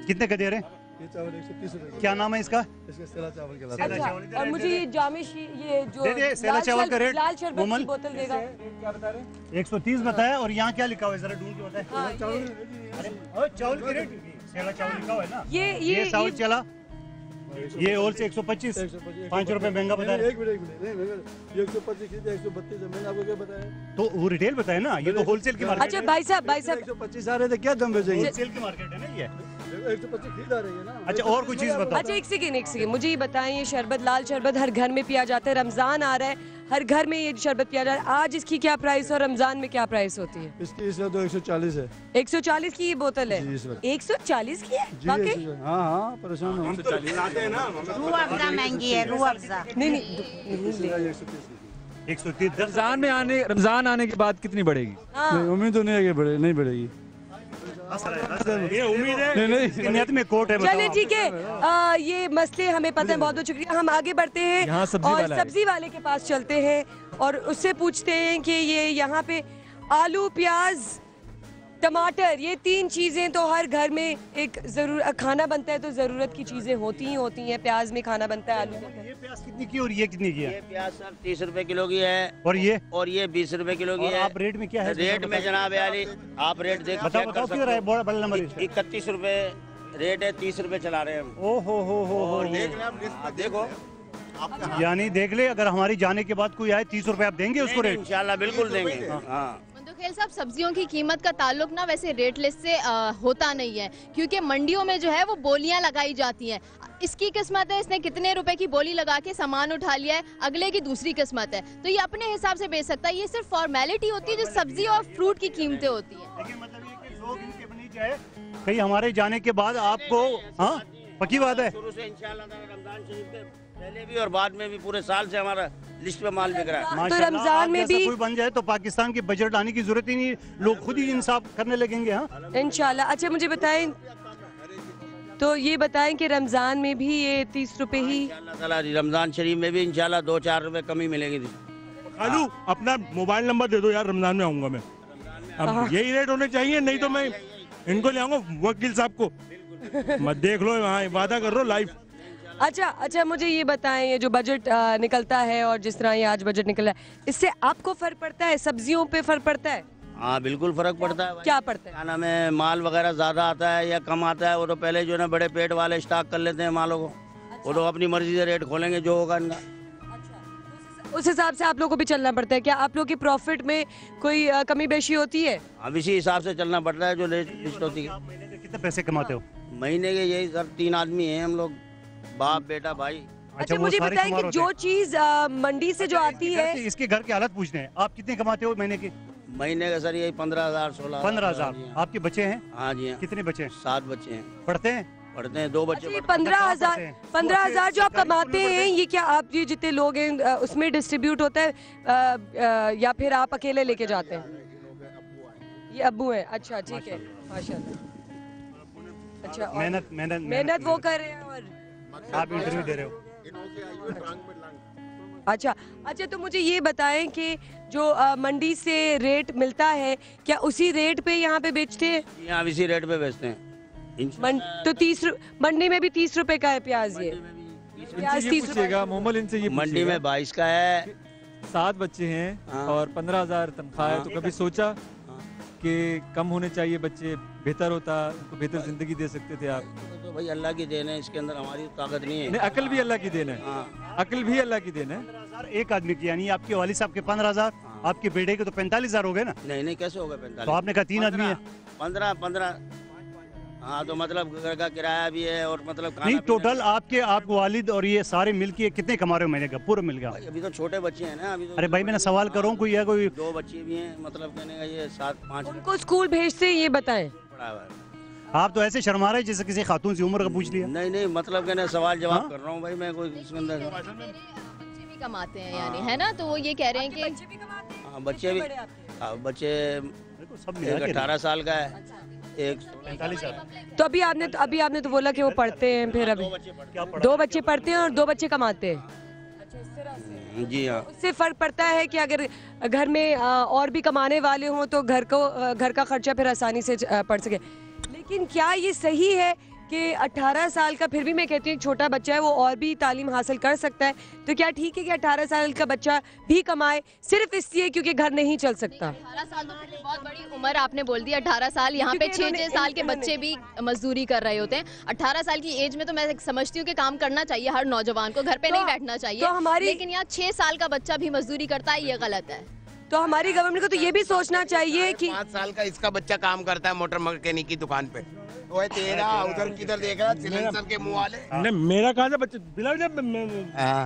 कितने का दे रहे हैं? ये चावल 130 रुपए। क्या नाम है इसका? इसका सेला चावल के लाते अच्छा, और मुझे ये जामिश ये जो सेला चावल का रेट लाल शरबत की बोतल देगा। क्या बता रहे हैं? 130 बताया, और यहाँ क्या लिखा हुआ है जरा ढूंढ के बताए। चावल के रेट सेला चावल लिखा हुआ है ना। ये चावल चला, ये और से 125, 5 रुपए महंगा बताया। एक मिनट, ये 125 132 मैंने आपको क्या बताया? तो वो रिटेल बताया ना, ये तो होलसेल की मार्केट। अच्छा भाई साहब 125 आ रहे थे, क्या दम बेचेंगे? होलसेल की मार्केट है ना ये। 125 खरीद आ रही है ना। अच्छा, और कुछ चीज बताओ। अच्छा एक सेकेंड मुझे ये बताएं, ये शरबत लाल शरबत हर घर में पिया जाता है, रमजान आ रहा है, हर घर में ये शरबत पिया जा रहा है, आज इसकी क्या प्राइस और रमजान में क्या प्राइस होती है? इसकी इस वक्त तो 140 है। 140 की ये बोतल है? 140 की है? वाकई? हाँ परेशान हो। रूह अफ़ज़ा महंगी है, रूह अफ़ज़ा। नहीं 130। रमजान आने के बाद कितनी बढ़ेगी? उम्मीद तो नहीं है कि नहीं बढ़ेगी। ये उम्मीद है, नहीं नियत में कोट है। चलिए ठीक है, ये मसले हमें पता है, बहुत बहुत शुक्रिया। हम आगे बढ़ते हैं और सब्जी वाले के पास चलते हैं और उससे पूछते हैं कि ये यहाँ पे आलू, प्याज, टमाटर, ये 3 चीजें तो हर घर में एक खाना बनता है तो जरूरत की चीजें होती हैं। प्याज में खाना बनता है, आलू में। ये प्याज कितनी की और ये कितनी की है? ये प्याज सर 30 रुपए किलो की है। और ये 20 रुपए किलो की है। आप रेट में क्या है? रेट में जनाब यानी आप रेट देख बताओ क्यों रहा है बड़ा नंबर? 31 रुपए रेट है, 30 रुपए चला रहे हैं हम। ओहो हो देखो, यानी देख ले, अगर हमारी जाने के बाद कोई आए 30 रुपए आप देंगे उसको रेट? इंशाल्लाह बिल्कुल देंगे। हाँ खेल साहब, सब्जियों की कीमत का ताल्लुक ना वैसे रेट लिस्ट से होता नहीं है, क्योंकि मंडियों में जो है वो बोलियां लगाई जाती हैं। इसकी किस्मत है, इसने कितने रुपए की बोली लगा के सामान उठा लिया है, अगले की दूसरी किस्मत है, तो ये अपने हिसाब से बेच सकता है। ये सिर्फ फॉर्मेलिटी होती है जो सब्जी और फ्रूट की कीमतें होती है। लेकिन मतलब ये कि लोग इनके बनी जाए कहीं हमारे जाने के बाद आपको, हाँ पक्की बात है। शुरू से इंशाल्लाह रमजान शरीफ के पहले भी और बाद में भी पूरे साल से हमारा लिस्ट में माल बिक रहा है। तो रमजान में भी कोई बन जाए तो पाकिस्तान की बजट लाने की जरूरत ही नहीं, लोग खुद ही इंसाफ करने लगेंगे। हाँ इंशाल्लाह। अच्छा मुझे बताएं, तो ये बताएं कि रमजान में भी ये 30 रुपए ही? रमजान शरीफ में भी इंशाल्लाह 2-4 रुपए कमी मिलेगी। खालू अपना मोबाइल नंबर दे दो यार, रमजान में आऊंगा मैं। अब यही रेट होने चाहिए, नहीं तो मैं इनको ले आऊंगा वकील साहब को। मत देख लो, वहाँ वादा कर रहा लाइव। अच्छा मुझे ये बताएं, ये जो बजट निकलता है और जिस तरह ये आज बजट निकला है, इससे आपको फर्क पड़ता है? सब्जियों पे फर्क पड़ता है? हाँ बिल्कुल फर्क पड़ता है। क्या पड़ता है? खाना में माल वगैरह ज्यादा आता है या कम आता है, वो तो पहले जो है ना बड़े पेट वाले स्टॉक कर लेते हैं मालों को। वो तो अपनी मर्जी से रेट खोलेंगे जो होगा इनका। उस हिसाब से आप लोगों को भी चलना पड़ता है। क्या आप लोग की प्रॉफिट में कोई कमी बेशी होती है? अब इसी हिसाब से चलना पड़ता है जो लिस्ट होती है। कितने पैसे कमाते हो महीने के? यही सर 3 आदमी हैं हम लोग, बाप बेटा भाई। अच्छा मुझे बताएं कि जो चीज मंडी से जो आती है, इसके घर की हालत पूछने हैं, आप कितने कमाते हो महीने के? महीने का सर यही 15,000 16,000। 15,000। आपके बच्चे हैं? हाँ जी। कितने बच्चे हैं? 7 बच्चे हैं। पढ़ते हैं? पढ़ते हैं, 2 बच्चे। 15,000 जो आप कमाते हैं, ये क्या आप ये जितने लोग हैं उसमें डिस्ट्रीब्यूट होता है या फिर आप अकेले लेके जाते हैं? ये अब्बू है। अच्छा ठीक है, माशाल्लाह। अच्छा मेहनत वो कर रहे हैं और आप इंटरव्यू दे रहे हो। अच्छा तो मुझे ये बताएं कि जो मंडी से रेट मिलता है, क्या उसी रेट पे यहाँ पे बेचते हैं? यहाँ इसी रेट पे बेचते हैं। तो 30 मंडी में भी 30 रुपए का है प्याज? ये प्याज 30 रुपए। मोमल इनसे ये मंडी में 22 का है। 7 बच्चे हैं और 15,000 तनख्वाह है। तो कभी सोचा कि कम होने चाहिए बच्चे, बेहतर होता, उनको बेहतर जिंदगी दे सकते थे आप? तो भाई अल्लाह की देन है, इसके अंदर हमारी ताकत नहीं है। नहीं, अकल भी अल्लाह की देन है। अकल भी अल्लाह की देन है। 15,000 एक आदमी की, यानी आपके वालिद साहब के 15,000, आपके बेटे के तो 45,000 हो गए ना? नहीं कैसे हो गए 45? तो आपने कहा 3 आदमी है। 15 हाँ तो मतलब घर का किराया भी है और मतलब नहीं, टोटल आपके वालिद और ये सारे मिलके कितने कमा रहे हो महीने का पूरा मिल गया? अभी तो छोटे बच्चे हैं ना। अभी तो अरे भाई मैंने सवाल कर रहा हूँ, कोई है कोई 2 बच्चे भी हैं, मतलब कहने का ये 7-5 उनको स्कूल भेजते हैं, ये बताएं। आप तो ऐसे शर्मा रहे जैसे किसी खातून से उम्र का पूछ लिया। नहीं मतलब कहने सवाल जवाब कर रहा हूँ भाई मैं, कोई इसके अंदर बच्चे भी कमाते हैं यानी, है ना? तो वो ये कह रहे हैं कि बच्चे भी, बच्चे 18 साल का है 145,000। तो अभी आपने तो बोला कि वो पढ़ते हैं, फिर अभी 2 बच्चे पढ़ते हैं और 2 बच्चे कमाते हैं। जी हाँ। उससे फर्क पड़ता है कि अगर घर में और भी कमाने वाले हों तो घर का खर्चा फिर आसानी से पड़ सके। लेकिन क्या ये सही है कि 18 साल का, फिर भी मैं कहती हूँ एक छोटा बच्चा है वो और भी तालीम हासिल कर सकता है, तो क्या ठीक है कि 18 साल का बच्चा भी कमाए सिर्फ इसलिए क्योंकि घर नहीं चल सकता? 18 साल तो बहुत बड़ी उम्र आपने बोल दी। 18 साल यहाँ पे 6-6 साल के बच्चे भी मजदूरी कर रहे होते हैं। 18 साल की एज में तो मैं समझती हूँ कि काम करना चाहिए हर नौजवान को, घर पे नहीं बैठना चाहिए। लेकिन यहाँ 6 साल का बच्चा भी मजदूरी करता है, ये गलत है। तो हमारी गवर्नमेंट को तो ये भी सोचना चाहिए कि 5 साल का इसका बच्चा काम करता है मोटर मैकेनिक की दुकान पे, वो है तेरा उधर किधर देख रहा सिलेंसर के मुंह वाले। नहीं मेरा कहा था बच्चे बिला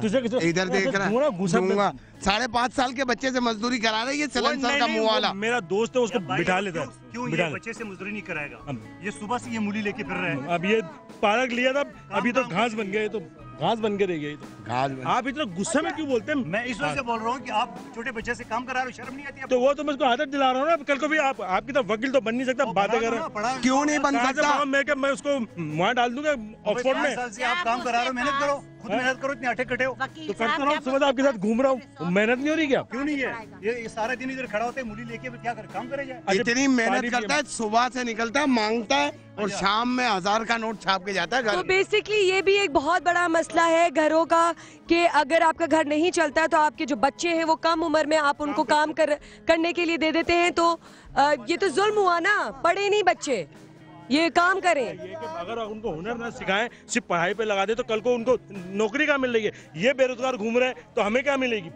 तुझे इधर देख रहा घूंगा 5.5 साल के बच्चे से मजदूरी करा रही है सिलेंसर का मुंह वाला। मेरा दोस्त है उसको बिठा लेता है। क्यों ये बच्चे से मजदूरी नहीं कराएगा? ये सुबह से ये मूली लेके फिर रहे हैं। अब ये पार्क लिया था, अभी तो घास बन गए, तो घास बन के रह गई। तो आप इतना गुस्से में क्यों बोलते हैं? मैं इस वजह से बोल रहा हूँ कि आप छोटे बच्चे से काम करा रहे हो, शर्म नहीं आती? तो वो तो मैं उसको आदत दिला रहा हूँ ना। कल को भी आपकी तरह वकील तो बन नहीं सकता, बातें कर रहे हैं। क्यों नहीं बन सकता? मैं उसको वहाँ डाल दूंगा ऑक्सफोर्ड में। आप काम करा रहे हो, मेहनत करो, खुद मेहनत करो, इतने अटे कटे हो तो करता रहा हूँ। सुबह आपके साथ घूम रहा हूँ, मेहनत नहीं हो रही क्या? क्यों नहीं है? ये सारा दिन इधर खड़ा होता है, मूली लेके क्या कर काम करेगा? इतनी मेहनत करता है, सुबह से निकलता है, मांगता है और शाम में 1000 का नोट छाप के जाता है घर। तो बेसिकली ये भी एक बहुत बड़ा मसला है घरों का कि अगर आपका घर नहीं चलता तो आपके जो बच्चे हैं वो कम उम्र में आप उनको काम करने के लिए दे देते हैं, तो ये तो जुल्म हुआ ना। पढ़े नहीं बच्चे, ये काम करें। ये कि अगर उनको हुनर ना सिखाएं, सिर्फ पढ़ाई पे लगा दे, तो कल को उनको नौकरी कहाँ मिल रही है? ये बेरोजगार घूम रहे हैं तो हमें क्या मिलेगी?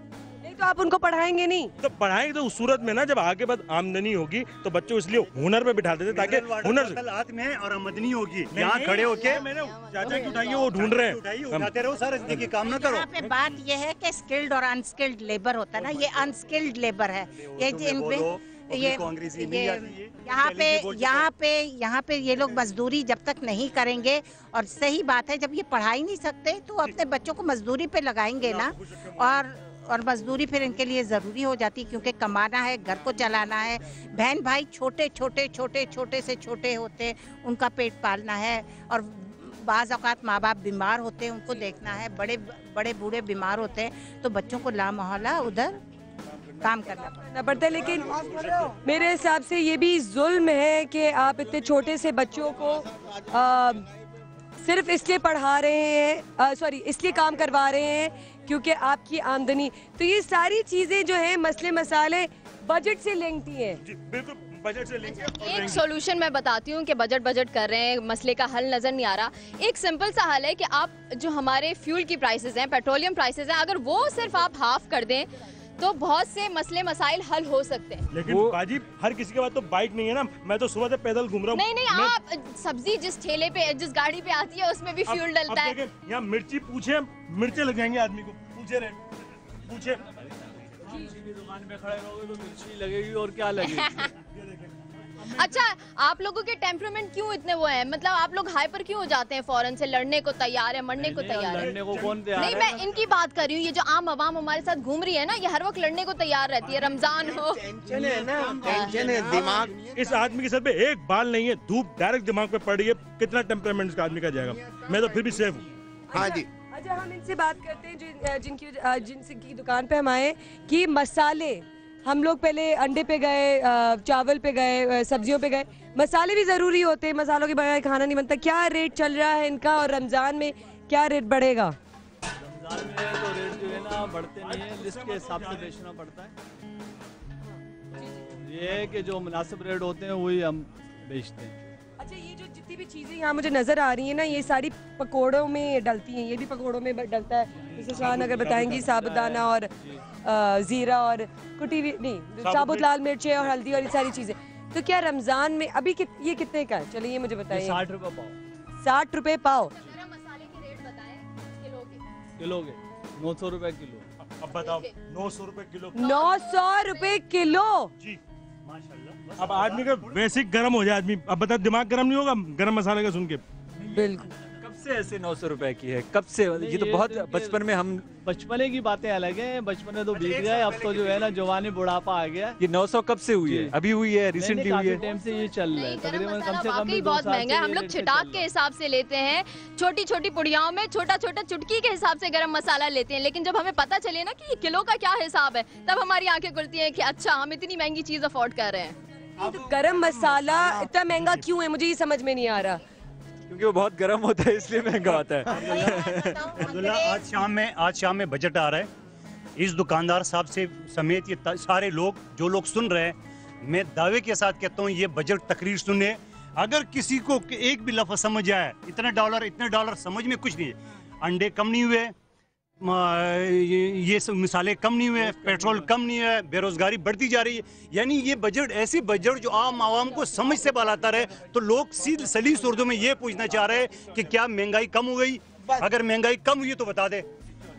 तो आप उनको पढ़ाएंगे नहीं? तो पढ़ाएंगे तो उस सूरत में ना, जब आगे बाद आमदनी होगी तो बच्चों इसलिए हुनर पे बिठा देते ताकि हुनर कल हाथ में है और आमदनी होगी। यहाँ खड़े होके मैंने चाचा की उठाई है, वो ढूंढ रहे हैं। उठाते रहो सारा जिंदगी, काम ना करो। यहाँ पे बात ये है कि स्किल्ड और अनस्किल्ड लेबर होता है ना, ये अनस्किल्ड लेबर है। ये यहाँ पे ये लोग मजदूरी जब तक नहीं करेंगे, और सही बात है जब ये पढ़ा ही नहीं सकते तो अपने बच्चों को मजदूरी पे लगाएंगे ना, और मजदूरी फिर इनके लिए ज़रूरी हो जाती है क्योंकि कमाना है, घर को चलाना है। बहन भाई छोटे से छोटे होते हैं, उनका पेट पालना है, और बाज़ औक़ात माँ बाप बीमार होते हैं, उनको देखना है। बड़े बूढ़े बीमार होते हैं तो बच्चों को लामहौला उधर काम करना पड़ता है। लेकिन मेरे हिसाब से ये भी जुल्म है कि आप इतने छोटे से बच्चों को सिर्फ इसलिए पढ़ा रहे हैं, इसलिए काम करवा रहे हैं क्योंकि आपकी आमदनी। तो ये सारी चीजें जो है मसले मसाले बजट से लिंक्ड हैं। बिल्कुल बजट से लिंक है। एक सॉल्यूशन मैं बताती हूँ कि बजट कर रहे हैं, मसले का हल नजर नहीं आ रहा। एक सिंपल सा हल है कि आप जो हमारे फ्यूल की प्राइसेस हैं, पेट्रोलियम प्राइसेस हैं, अगर वो सिर्फ आप हाफ कर दें तो बहुत से मसले मसाइल हल हो सकते हैं। लेकिन बाजी हर किसी के पास तो बाइक नहीं है ना, मैं तो सुबह से पैदल घूम रहा हूँ। नहीं आप सब्जी जिस ठेले पे जिस गाड़ी पे आती है उसमें भी फ्यूल डलता है। यहाँ मिर्ची पूछे, मिर्चे लग जाएंगे आदमी को, पूछे दुकान में खड़े रहोगे तो मिर्ची लगेगी और क्या लगेगी। अच्छा, आप लोगों के टेम्परामेंट क्यों इतने वो हैं? मतलब आप लोग हाइपर क्यों हो जाते हैं? फौरन से लड़ने को तैयार है, मरने को तैयार है। लड़ने को कौन तैयार है? नहीं, मैं इनकी बात कर रही हूँ। ये जो आम आवाम हमारे साथ घूम रही है ना, ये हर वक्त लड़ने को तैयार रहती है। रमजान हो, टेंशन है ना, टेंशन है दिमाग। इस आदमी के सर पे एक बाल नहीं है, धूप डायरेक्ट दिमाग पे पड़ रही है, कितना टेम्परामेंट इसका आदमी का जाएगा? मैं तो फिर भी सेफ हूँ। हाँ जी। अच्छा, हम इनसे बात करते हैं जिनकी दुकान पे हम आए कि मसाले, हम लोग पहले अंडे पे गए, चावल पे गए, सब्जियों पे गए। मसाले भी ज़रूरी होते हैं, मसालों के बगैर खाना नहीं बनता। क्या रेट चल रहा है इनका और रमज़ान में क्या रेट बढ़ेगा? रमज़ान में तो रेट जो है ना बढ़ते नहीं है, लिस्ट के हिसाब से बेचना पड़ता है। तो ये है कि जो मुनासिब रेट होते हैं वही हम बेचते हैं। अच्छा, ये जो जितनी भी चीज़ें यहाँ मुझे नज़र आ रही हैं ना, ये सारी पकोड़ों में डलती हैं। ये भी पकोड़ों में डलता है। जैसे शान अगर बताएंगी, साबुदाना और ज़ीरा और कुटी हुई नहीं, साबुत लाल मिर्चें और हल्दी और ये सारी चीज़ें। तो क्या रमज़ान में अभी ये कितने का है? चलिए ये मुझे बताइए। 60 रुपये पाव। 60 रुपये पाव। मसाले के रेट बताएं किलो के 900 रुपये किलो। अब बताओ, 900 रुपये किलो। 900 रुपये किलो जी, माशाल्लाह। अब आदमी का बेसिक गर्म हो जाए आदमी। अब बता, दिमाग गर्म नहीं होगा गरम मसाले का सुन के? बिल्कुल। कब से ऐसे 900 रुपए की है? कब से? ये तो बहुत बचपन में हम बचपने की बातें अलग है, बचपन में तो बीत गए, अब तो जो है ना जवानी बुढ़ापा आ गया। ये 900 कब से हुई है? अभी हुई है? रिसेंटली हुई है? टाइम से ये चल रहा है तकरीबन, कम से कम बहुत महंगा है। हम लोग छिटाक के हिसाब से लेते हैं, छोटी छोटी पुड़ियाओं में छोटा छोटा चुटकी के हिसाब से गरम मसाला लेते हैं, लेकिन जब हमें पता चले ना कि किलो का क्या हिसाब है, तब हमारी आंखें खुलती हैं कि अच्छा हम इतनी महंगी चीज अफोर्ड कर रहे हैं। तो गरम मसाला इतना महंगा क्यों है, मुझे ये समझ में नहीं आ रहा। क्योंकि वो बहुत गर्म होता है इसलिए महंगा होता है। अब्दुल्ला, आज शाम में बजट आ रहा है। इस दुकानदार साहब से समेत ये सारे लोग, जो लोग सुन रहे हैं, मैं दावे के साथ कहता हूँ ये बजट तकरीर सुने। अगर किसी को एक भी लफ्ज़ समझ आए, इतने डॉलर समझ में कुछ नहीं है। अंडे कम नहीं हुए, ये सब मिसाले कम नहीं हुए, पेट्रोल कम नहीं है, बेरोजगारी बढ़ती जा रही है। यानी ये बजट, ऐसी बजट जो आम आवाम को समझ से बालाता रहे, तो लोग सलीस उर्दू में ये पूछना चाह रहे हैं कि क्या महंगाई कम हो गई? अगर महंगाई कम हुई तो बता दे।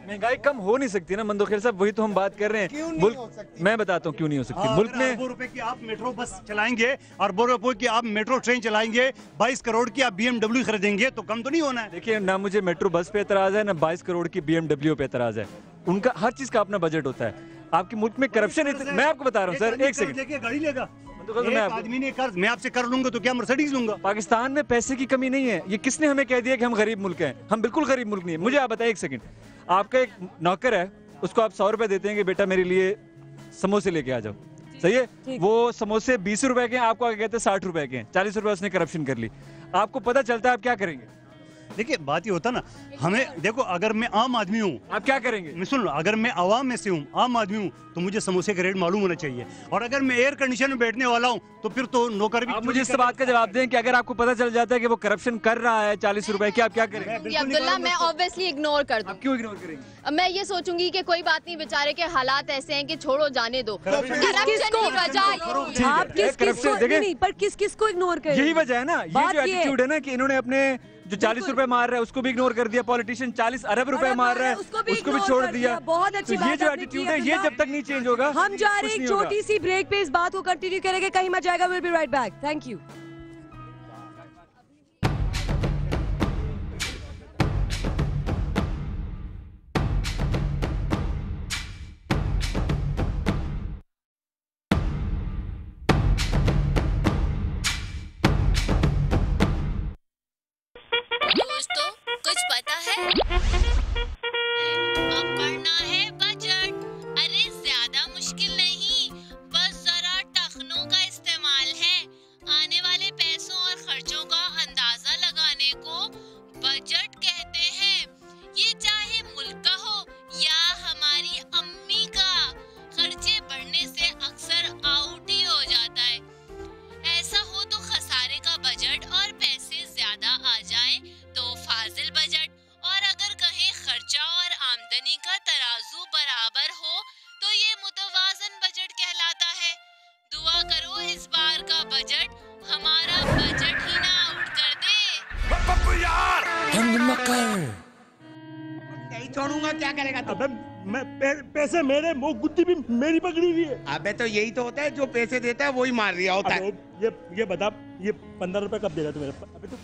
महंगाई कम हो नहीं सकती ना मंदोखेर साहब, वही तो हम बात कर रहे हैं। मुल्क, मैं बताता हूँ क्यों नहीं हो सकती। मुल्क में अरबों रुपए की आप मेट्रो बस चलाएंगे, अरबों रुपए की आप मेट्रो ट्रेन चलाएंगे, 22 करोड़ की आप BMW खरीदेंगे, तो कम तो नहीं होना है। देखिए, ना मुझे मेट्रो बस पे एतराज है, ना 22 करोड़ की BMW पे एतराज है। उनका हर चीज का अपना बजट होता है। आपके मुल्क में करप्शन, मैं आपको बता रहा हूँ सर, एक सेकंड, गाड़ी लेगा आदमी ने कर्ज, मैं आपसे कर लूंगा तो क्या मर्सिडीज लूंगा? पाकिस्तान में पैसे की कमी नहीं है। ये किसने हमें कह दिया कि हम गरीब मुल्क हैं? हम बिल्कुल गरीब मुल्क नहीं है। मुझे आप बताइए, एक सेकंड, आपका एक नौकर है, उसको आप 100 रुपए देते हैं कि बेटा मेरे लिए समोसे लेके आ जाओ, सही है? वो समोसे 20 रुपए के हैं, आपको आगे कहते हैं 60 रुपए के हैं, 40 रुपए उसने करप्शन कर ली। आपको पता चलता है आप क्या करेंगे? देखिए, बात ये होता ना, हमें देखो, अगर मैं आम आदमी हूँ, आप क्या करेंगे? मैं सुन लो, अगर मैं आवाम में से हूँ, आम आदमी हूँ, तो मुझे समोसे का रेट मालूम होना चाहिए। और अगर मैं एयर कंडीशन में बैठने वाला हूँ, तो फिर तो नौकर भी। आप मुझे इस बात का जवाब दें कि अगर आपको पता चल जाता है कि वो करप्शन कर रहा है 40 रुपए की, आप क्या करेंगे? अब्दुल्ला, मैं ऑब्वियसली इग्नोर कर दूं। क्यों इग्नोर करेंगे? मैं ये सोचूंगी कि कोई बात नहीं, बेचारे के हालात ऐसे हैं कि छोड़ो, जाने दो। पर किस किस को इग्नोर करें? यही वजह है ना, ये जो एटीट्यूड है ना कि इन्होंने अपने जो 40 रुपए मार रहा है उसको भी इग्नोर कर दिया, पॉलिटिशियन 40 अरब रुपए मार रहा है उसको भी छोड़ दिया। बहुत अच्छी बात। ये जो एटीट्यूड है, ये जब तक नहीं चेंज होगा, हम जा रहे हैं एक छोटी सी ब्रेक पे, इस बात को कंटिन्यू करेंगे, कहीं मत जाएगा। Will be right back, thank you. छोड़ूंगा, क्या करेगा तू? अबे मैं पैसे मेरे, वो गुत्ती भी मेरी पकड़ी हुई है। अबे तो यही तो होता है, जो पैसे देता है वही मार रिया होता है। ये बता, ये 15 रुपए कब देगा तू मेरे? अबे तो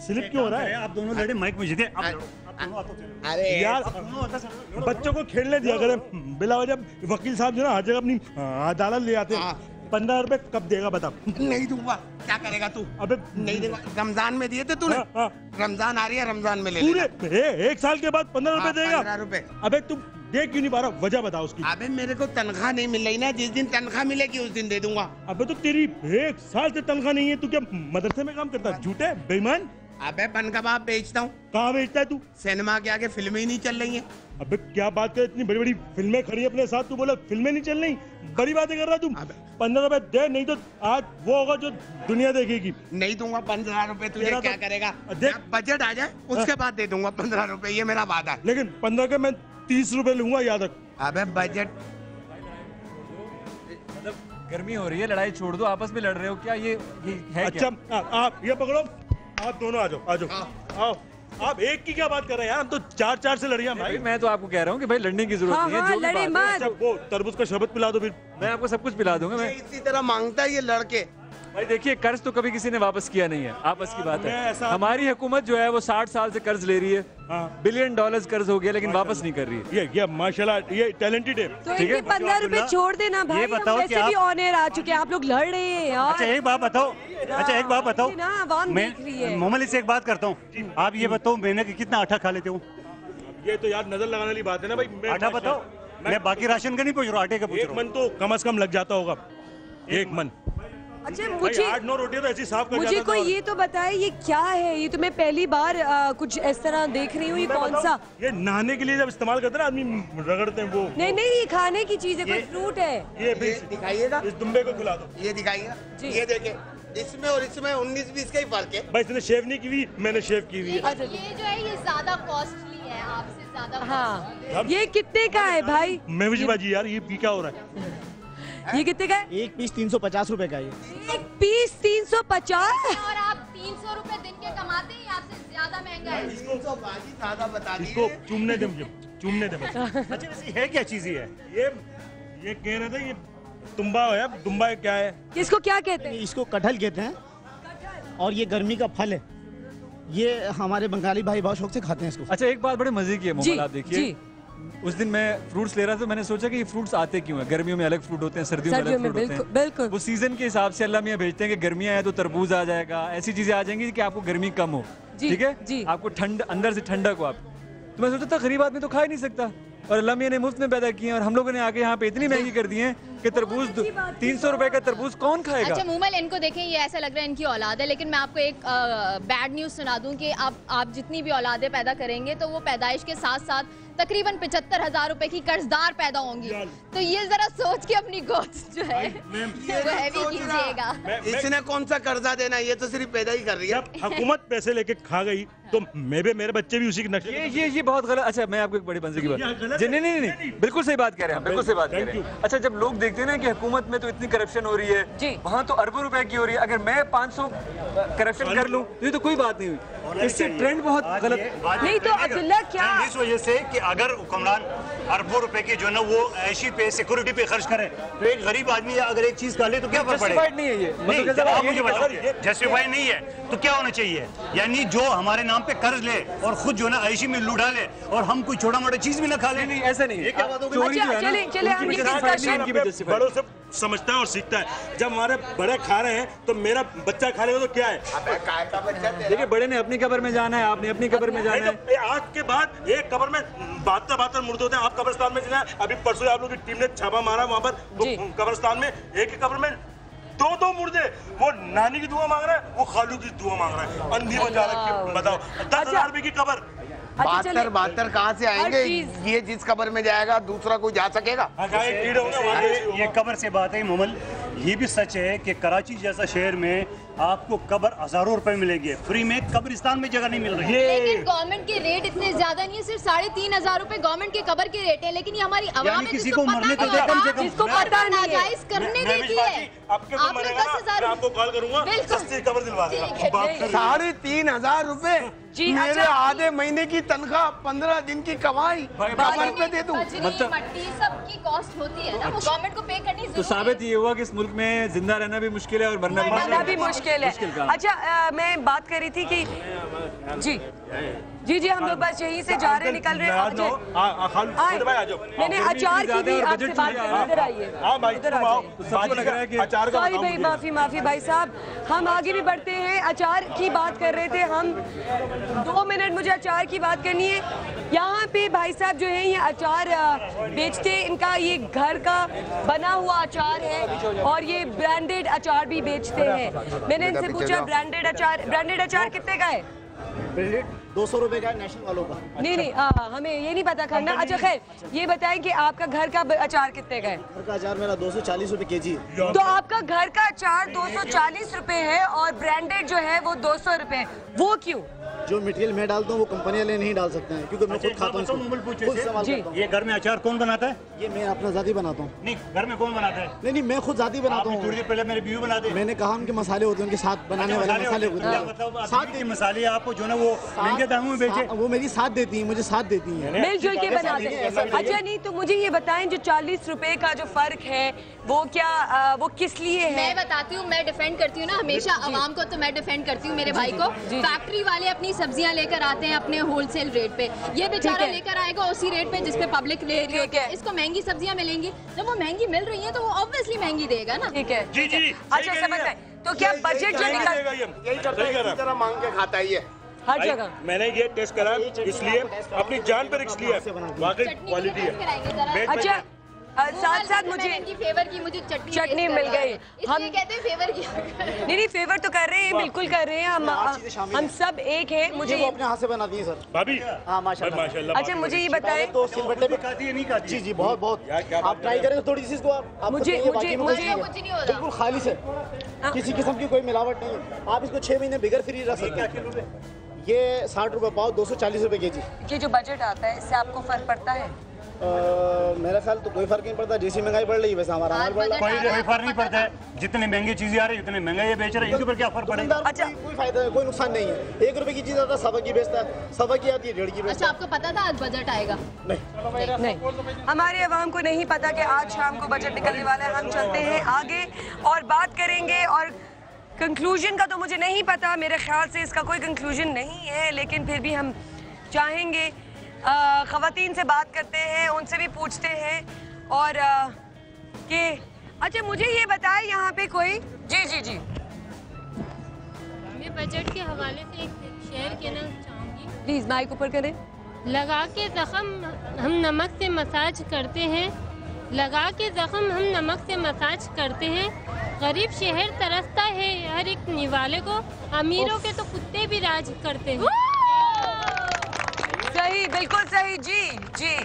स्लिप क्यों हो रहा है? आप दोनों लड़े, माइक में जीते। अरे यार, बच्चों को खेलने दिया करें बिला वजह। वकील साहब जो ना हर जगह अपनी अदालत ले आते हैं। 15 रुपए कब देगा बता? नहीं दूंगा, क्या करेगा तू? अबे नहीं देगा, रमजान में दिए थे तूने। रमजान आ रही है, रमजान में ले पूरे एक साल के बाद 15 रुपए देगा? 15 रुपए। अबे तू देख क्यों नहीं पा रहा? वजह बता उसकी। अबे मेरे को तनख्वाह नहीं मिल रही ना, जिस दिन तनख्वाह मिलेगी उस दिन दे दूंगा। अबे तो तेरी 1 साल से तनख्वाह नहीं है, तू क्या मदरसे में काम करता है? झूठे बेईमान। अबे बन कबाब बेचता हूँ। कहाँ बेचता है तू? सिनेमा के आगे फिल्में ही नहीं चल रही हैं। अबे क्या बात कर, इतनी बड़ी बड़ी फिल्में खड़ी अपने साथ, तू बोला फिल्में नहीं चल रही? बड़ी बातें कर रहा तू। 15 रुपए दे, नहीं तो आज वो होगा जो दुनिया देखेगी। नहीं दूंगा 15 रुपए, तुझे क्या करेगा? बजट आ जाए उसके बाद दे दूंगा 15 रुपए, ये मेरा वादा है। लेकिन 15 के मैं 30 रुपए लूंगा, याद रख। अबे बजट, मतलब गर्मी हो रही है, लड़ाई छोड़ दो, आपस में लड़ रहे हो क्या? ये है अच्छा क्या? आप ये पकड़ो, आप दोनों आ जाओ, आ जाओ, आओ। आप एक की क्या बात कर रहे हैं यार? हम तो 4-4 से लड़िया भाई। मैं तो आपको कह रहा हूँ कि भाई लड़ने की जरूरत नहीं है। जो लड़े मत। अच्छा, वो तरबूज का शरबत पिला दो, फिर मैं आपको सब कुछ पिला दूंगा। मैं इसी तरह मांगता है ये लड़के। भाई देखिए, कर्ज तो कभी किसी ने वापस किया नहीं है, आपस की बात है। हमारी हुकूमत जो है वो 60 साल से कर्ज ले रही है, $1 बिलियन कर्ज हो गया, लेकिन वापस नहीं कर रही है। ये माशाल्लाह, ये टैलेंटेड है। तो इनके 15 रुपए छोड़ देना भाई, हम वैसे भी ऑन एयर आ चुके हैं, आप लोग लड़ रहे हैं यार। अच्छा एक बात बताओ, मैं मोहम्मद से एक बात करता हूँ, आप ये बताओ महीने के कितना आटा खा लेते हो? ये तो यार नजर लगाने वाली बात है ना भाई। आटा बताओ, मैं बाकी राशन का नहीं पूछ रहा, आटे का पूछ रहा हूँ। एक मन तो कम से कम लग जाता होगा, एक मन। अच्छा मुझे 8-9 रोटियां तो ऐसी साफ कर मुझे कोई ये तो बताए ये क्या है? ये तो मैं पहली बार कुछ इस तरह देख रही हूँ। ये कौन सा? ये नहाने के लिए जब इस्तेमाल करते हैं आदमी, रगड़ते हैं वो। नहीं नहीं, ये खाने की चीज है, कोई फ्रूट है। ये दिखाइएगा, इस दुम्बे को खिला दो। ये दिखाइएगा, ये देखे, इसमें और इसमें 19-20 का ही फर्क है। भाई इसने शेव नहीं की हुई, मैंने शेव की हुई है। ये जो है ये ज्यादा कॉस्टली है, आपसे ज्यादा। हाँ, ये कितने का है भाई? महविश बाजी यार, ये क्या हो रहा है? ये कितने का है? एक पीस 350 रुपए का। ये एक पीस 350? और आप 300 रुपए दिन के कमाते हैं, आपसे ज्यादा महंगा है। 300 बाजी ज्यादा बता दी। इसको चूमने दे, मुझे चूमने दे बस। अच्छा वैसे है क्या चीज है? ये कह रहे थे, ये तुम्बा है। तुम्बा क्या है? इसको क्या कहते हैं? इसको कटहल कहते हैं, और ये गर्मी का फल है। ये हमारे बंगाली भाई बहुत शौक से खाते हैं इसको। अच्छा एक बात बड़े मजे की है मोहम्मद, आप देखिए, उस दिन मैं फ्रूट्स ले रहा था, मैंने सोचा कि ये फ्रूट्स आते क्यों हैं? गर्मियों में अलग फ्रूट होते हैं, सर्दियों में अलग फ्रूट होते हैं। बिल्कुल वो सीजन के हिसाब से अल्लाह मियां भेजते हैं कि गर्मियां हैं तो तरबूज आ जाएगा, ऐसी चीजें आ जाएंगी कि आपको गर्मी कम हो, ठीक है, आपको ठंड अंदर से ठंडक हो। आप तो मैं सोचा था गरीब आदमी तो खा ही नहीं सकता, और अल्लाह मियां ने मुफ्त में पैदा किए हैं, और हम लोगों ने आके यहाँ पे इतनी महंगी कर दी है कि तरबूज 300 रुपए का तरबूज कौन खाएगा? अच्छा मुमल, इनको देखें, ये ऐसा लग रहा है इनकी औलाद है, लेकिन मैं आपको एक बैड न्यूज सुना दूं कि आप जितनी भी औलादें पैदा करेंगे तो वो पैदाइश के साथ साथ तकरीबन 75,000 रुपए की कर्जदार पैदा होंगी। तो ये जरा सोच के अपनी गोद जो है वो हैवी कीजिएगा। इसने कौन सा कर्जा देना, ये तो सिर्फ पैदा ही कर रही है। हुकूमत पैसे लेके खा गई तो मेरे बच्चे भी उसी के नक्शे। ये बहुत गलत। अच्छा मैं आपको एक बड़ी मजे की बात, नहीं, बिल्कुल सही बात कह रहे हैं, बिल्कुल सही बात कह रहे हैं। अच्छा जब लोग देखते हैं ना कि हुकूमत में तो इतनी करप्शन हो रही है, वहाँ तो अरबों रुपए की हो रही है, अगर मैं 500 करप्शन कर लूँ तो ये तो कोई बात नहीं हुई। इससे ट्रेंड बहुत गलत नहीं। तो अब्दुल्ला क्या इस वजह से कि अगर हुक्मरान अरबों रुपए की जो है ना वो ऐशी पे सिक्योरिटी पे खर्च करे, तो एक गरीब आदमी अगर एक चीज खा ले तो क्या फर्क पड़ेगा? नहीं है ये, आप मुझे बताइए, जस्टिफाइड नहीं है तो क्या होना चाहिए? यानी जो हमारे नाम पे कर्ज ले और खुद जो है ना ऐशी में लूटा ले, और हम कोई छोटा मोटा चीज भी ना खा ले। नहीं ऐसा नहीं है, क्या बात हो गई? बड़ों से समझता है और सीखता है। जब हमारे बड़े खा रहे हैं तो मेरा बच्चा खा लेगा तो क्या है? देखिए बड़े ने अपनी कब्र में जाना है, आपने अपनी कब्र में जाना है। आज के बाद एक कब्र में 72 मुर्दे होते हैं। आप कब्रिस्तान में जाना, अभी परसों आप लोग की टीम ने छापा मारा वहाँ पर कब्रिस्तान में, एक ही कब्र में 2 मुर्दे। वो नानी की दुआ मांग रहा है, वो खालू की दुआ मांग रहा है। अंधी बजा रखी, बताओ 10,000 रुपए की कब्र। 72 कहाँ से आएंगे? ये जिस कब्र में जाएगा दूसरा कोई जा सकेगा? ये कब्र से बात है मोमल, ये भी सच है कि कराची जैसा शहर में आपको कब्र हजारों रुपए मिलेगी, फ्री में कब्रिस्तान में जगह नहीं मिल रही है। लेकिन गवर्नमेंट के रेट इतने ज्यादा नहीं है, सिर्फ 3,500 रुपए गवर्नमेंट के कब्र के रेट है, लेकिन ये हमारी आवाम किसी को मरने को जिसको पता नहीं है, नाजायज करने देती है। आपको कॉल करूंगा, सस्ती कब्र दिलवा देगा। 3,500 रुपए मेरे आधे महीने की तनख्वाह, 15 दिन की कमाई कब्र पे दे दूं। मट्टी सबकी कॉस्ट होती है ना, वो गवर्नमेंट को पे करनी। तो साबित ये हुआ कि इस मुल्क में जिंदा रहना भी मुश्किल है और मरना भी मुश्किल है। अच्छा मैं बात कर रही थी कि जी हम लोग बस यहीं से जा रहे निकल रहे हैं। मैंने अचार की भी आपसे बात करनी, इधर आइए, इधर आइए। सॉरी भाई, माफी भाई साहब, हम आगे भी बढ़ते हैं। अचार की बात कर रहे थे हम, 2 मिनट मुझे अचार की बात करनी है। यहाँ पे भाई साहब जो है ये अचार बेचते हैं, इनका ये घर का बना हुआ अचार है और ये ब्रांडेड अचार भी बेचते हैं। मैंने इनसे पूछा ब्रांडेड अचार कितने का है? 200 रुपए का नेशनल वालों का। नहीं हमें ये नहीं पता करना। अच्छा खैर ये बताएं कि आपका घर का अचार कितने का है? घर का अचार मेरा 240 रुपए केजी है। तो आपका घर का अचार 240 रुपए है और ब्रांडेड जो है वो 200 रुपए, वो क्यों? जो मटेरियल मैं डालता हूँ वो कंपनी वाले नहीं डाल सकते हैं, क्योंकि मैं खुद खाता हूँ। ये घर में अचार कौन बनाता है? ये मैं अपना जाती बनाता हूँ। नहीं, घर में कौन बनाता है? नहीं मैं खुद जाती बनाता हूँ। थोड़ी देर पहले मेरे बीवी बनाते हैं। मैंने कहा उनके मसाले होते हैं, उनके साथ बनाने वाले मसाले होते हैं। साथ के मसाले आपको जो ना वो महंगे दामों में बेचे। वो मेरी साथ देती है, मुझे साथ देती है, मिलजुल के बनाते हैं। अच्छा नहीं तो मुझे ये बताएं जो 40 रुपए का जो फर्क है वो क्या वो किस लिए है? मैं बताती हूँ, मैं डिफेंड करती हूँ ना हमेशा आवाम को, तो मैं डिफेंड करती हूँ मेरे भाई को। फैक्ट्री वाले अपनी सब्जियां लेकर आते हैं अपने होलसेल रेट पे, ये बेचारा लेकर आएगा उसी रेट पे जिसपे पब्लिक ले रही है। इसको महंगी सब्जियां मिलेंगी, जब वो महंगी मिल रही है तो वो ऑब्वियसली महंगी देगा ना। ठीक है जी जी। अच्छा समझ गए। तो क्या बजट जो निकल यही तरह मांग के खाता है ये हर जगह। मैंने ये टेस्ट करा इसलिए अपनी जान पर रिस्क लिया, वाकई क्वालिटी है। अच्छा साथ साथ मुझे फेवर की मुझे चटनी मिल गई। हम कहते हैं फेवर की नहीं फेवर तो कर रहे हैं, बिल्कुल कर रहे हैं हम सब एक है। मुझे वो अपने हाथ से बनाती है सर भाभी। हाँ माशाल्लाह। अच्छा मुझे ये बताएं तो सिलबट्टे पे खाती है नहीं खाती? जी जी बहुत बहुत। आप ट्राई करें थोड़ी सी इसको, आप मुझे बिल्कुल खालिश है, किसी किस्म की कोई मिलावट नहीं है। आप इसको 6 महीने बिगर फ्री रख सकते हैं। ये 60 रुपए पाव, 240 रुपए केजी। ये जो बजट आता है इससे आपको फर्क पड़ता है? मेरा ख्याल तो कोई फर्क नहीं पड़ता, जैसी महंगाई बढ़ रही है वैसे हमारा माल बढ़ रहा है। कोई फर्क नहीं पड़ता है, जितनी महंगी चीजें आ रही है उतने महंगा ये बेच रहे हैं, इनके ऊपर क्या फर्क पड़ेगा? अच्छा कोई फायदा कोई नुकसान नहीं है। 1 रुपए की चीज आता है 1.25 की बेचता है, 1.25 की आती है 1.5 की बेचता है। अच्छा आपको पता था आज बजट आएगा? नहीं हमारे अवाम को नहीं पता कि आज शाम को बजट निकलने वाला है। हम चलते हैं आगे और बात करेंगे, और कंक्लूजन का तो मुझे नहीं पता, मेरे ख्याल से इसका कोई कंक्लूजन नहीं है, लेकिन फिर भी हम चाहेंगे ख़वातीन से बात करते हैं, उनसे भी पूछते हैं। और कि अच्छा मुझे ये बताएं यहाँ पे कोई जी जी जी मैं बजट के हवाले से एक शेयर कहना चाहूँगी। प्लीज़ माइक ऊपर करें। लगा के ज़ख्म हम नमक से मसाज करते हैं, लगा के ज़ख्म हम नमक से मसाज करते हैं। गरीब शहर तरसता है हर एक निवाले को, अमीरों के तो कुत्ते भी राज करते हैं। सही, बिल्कुल सही। जी जी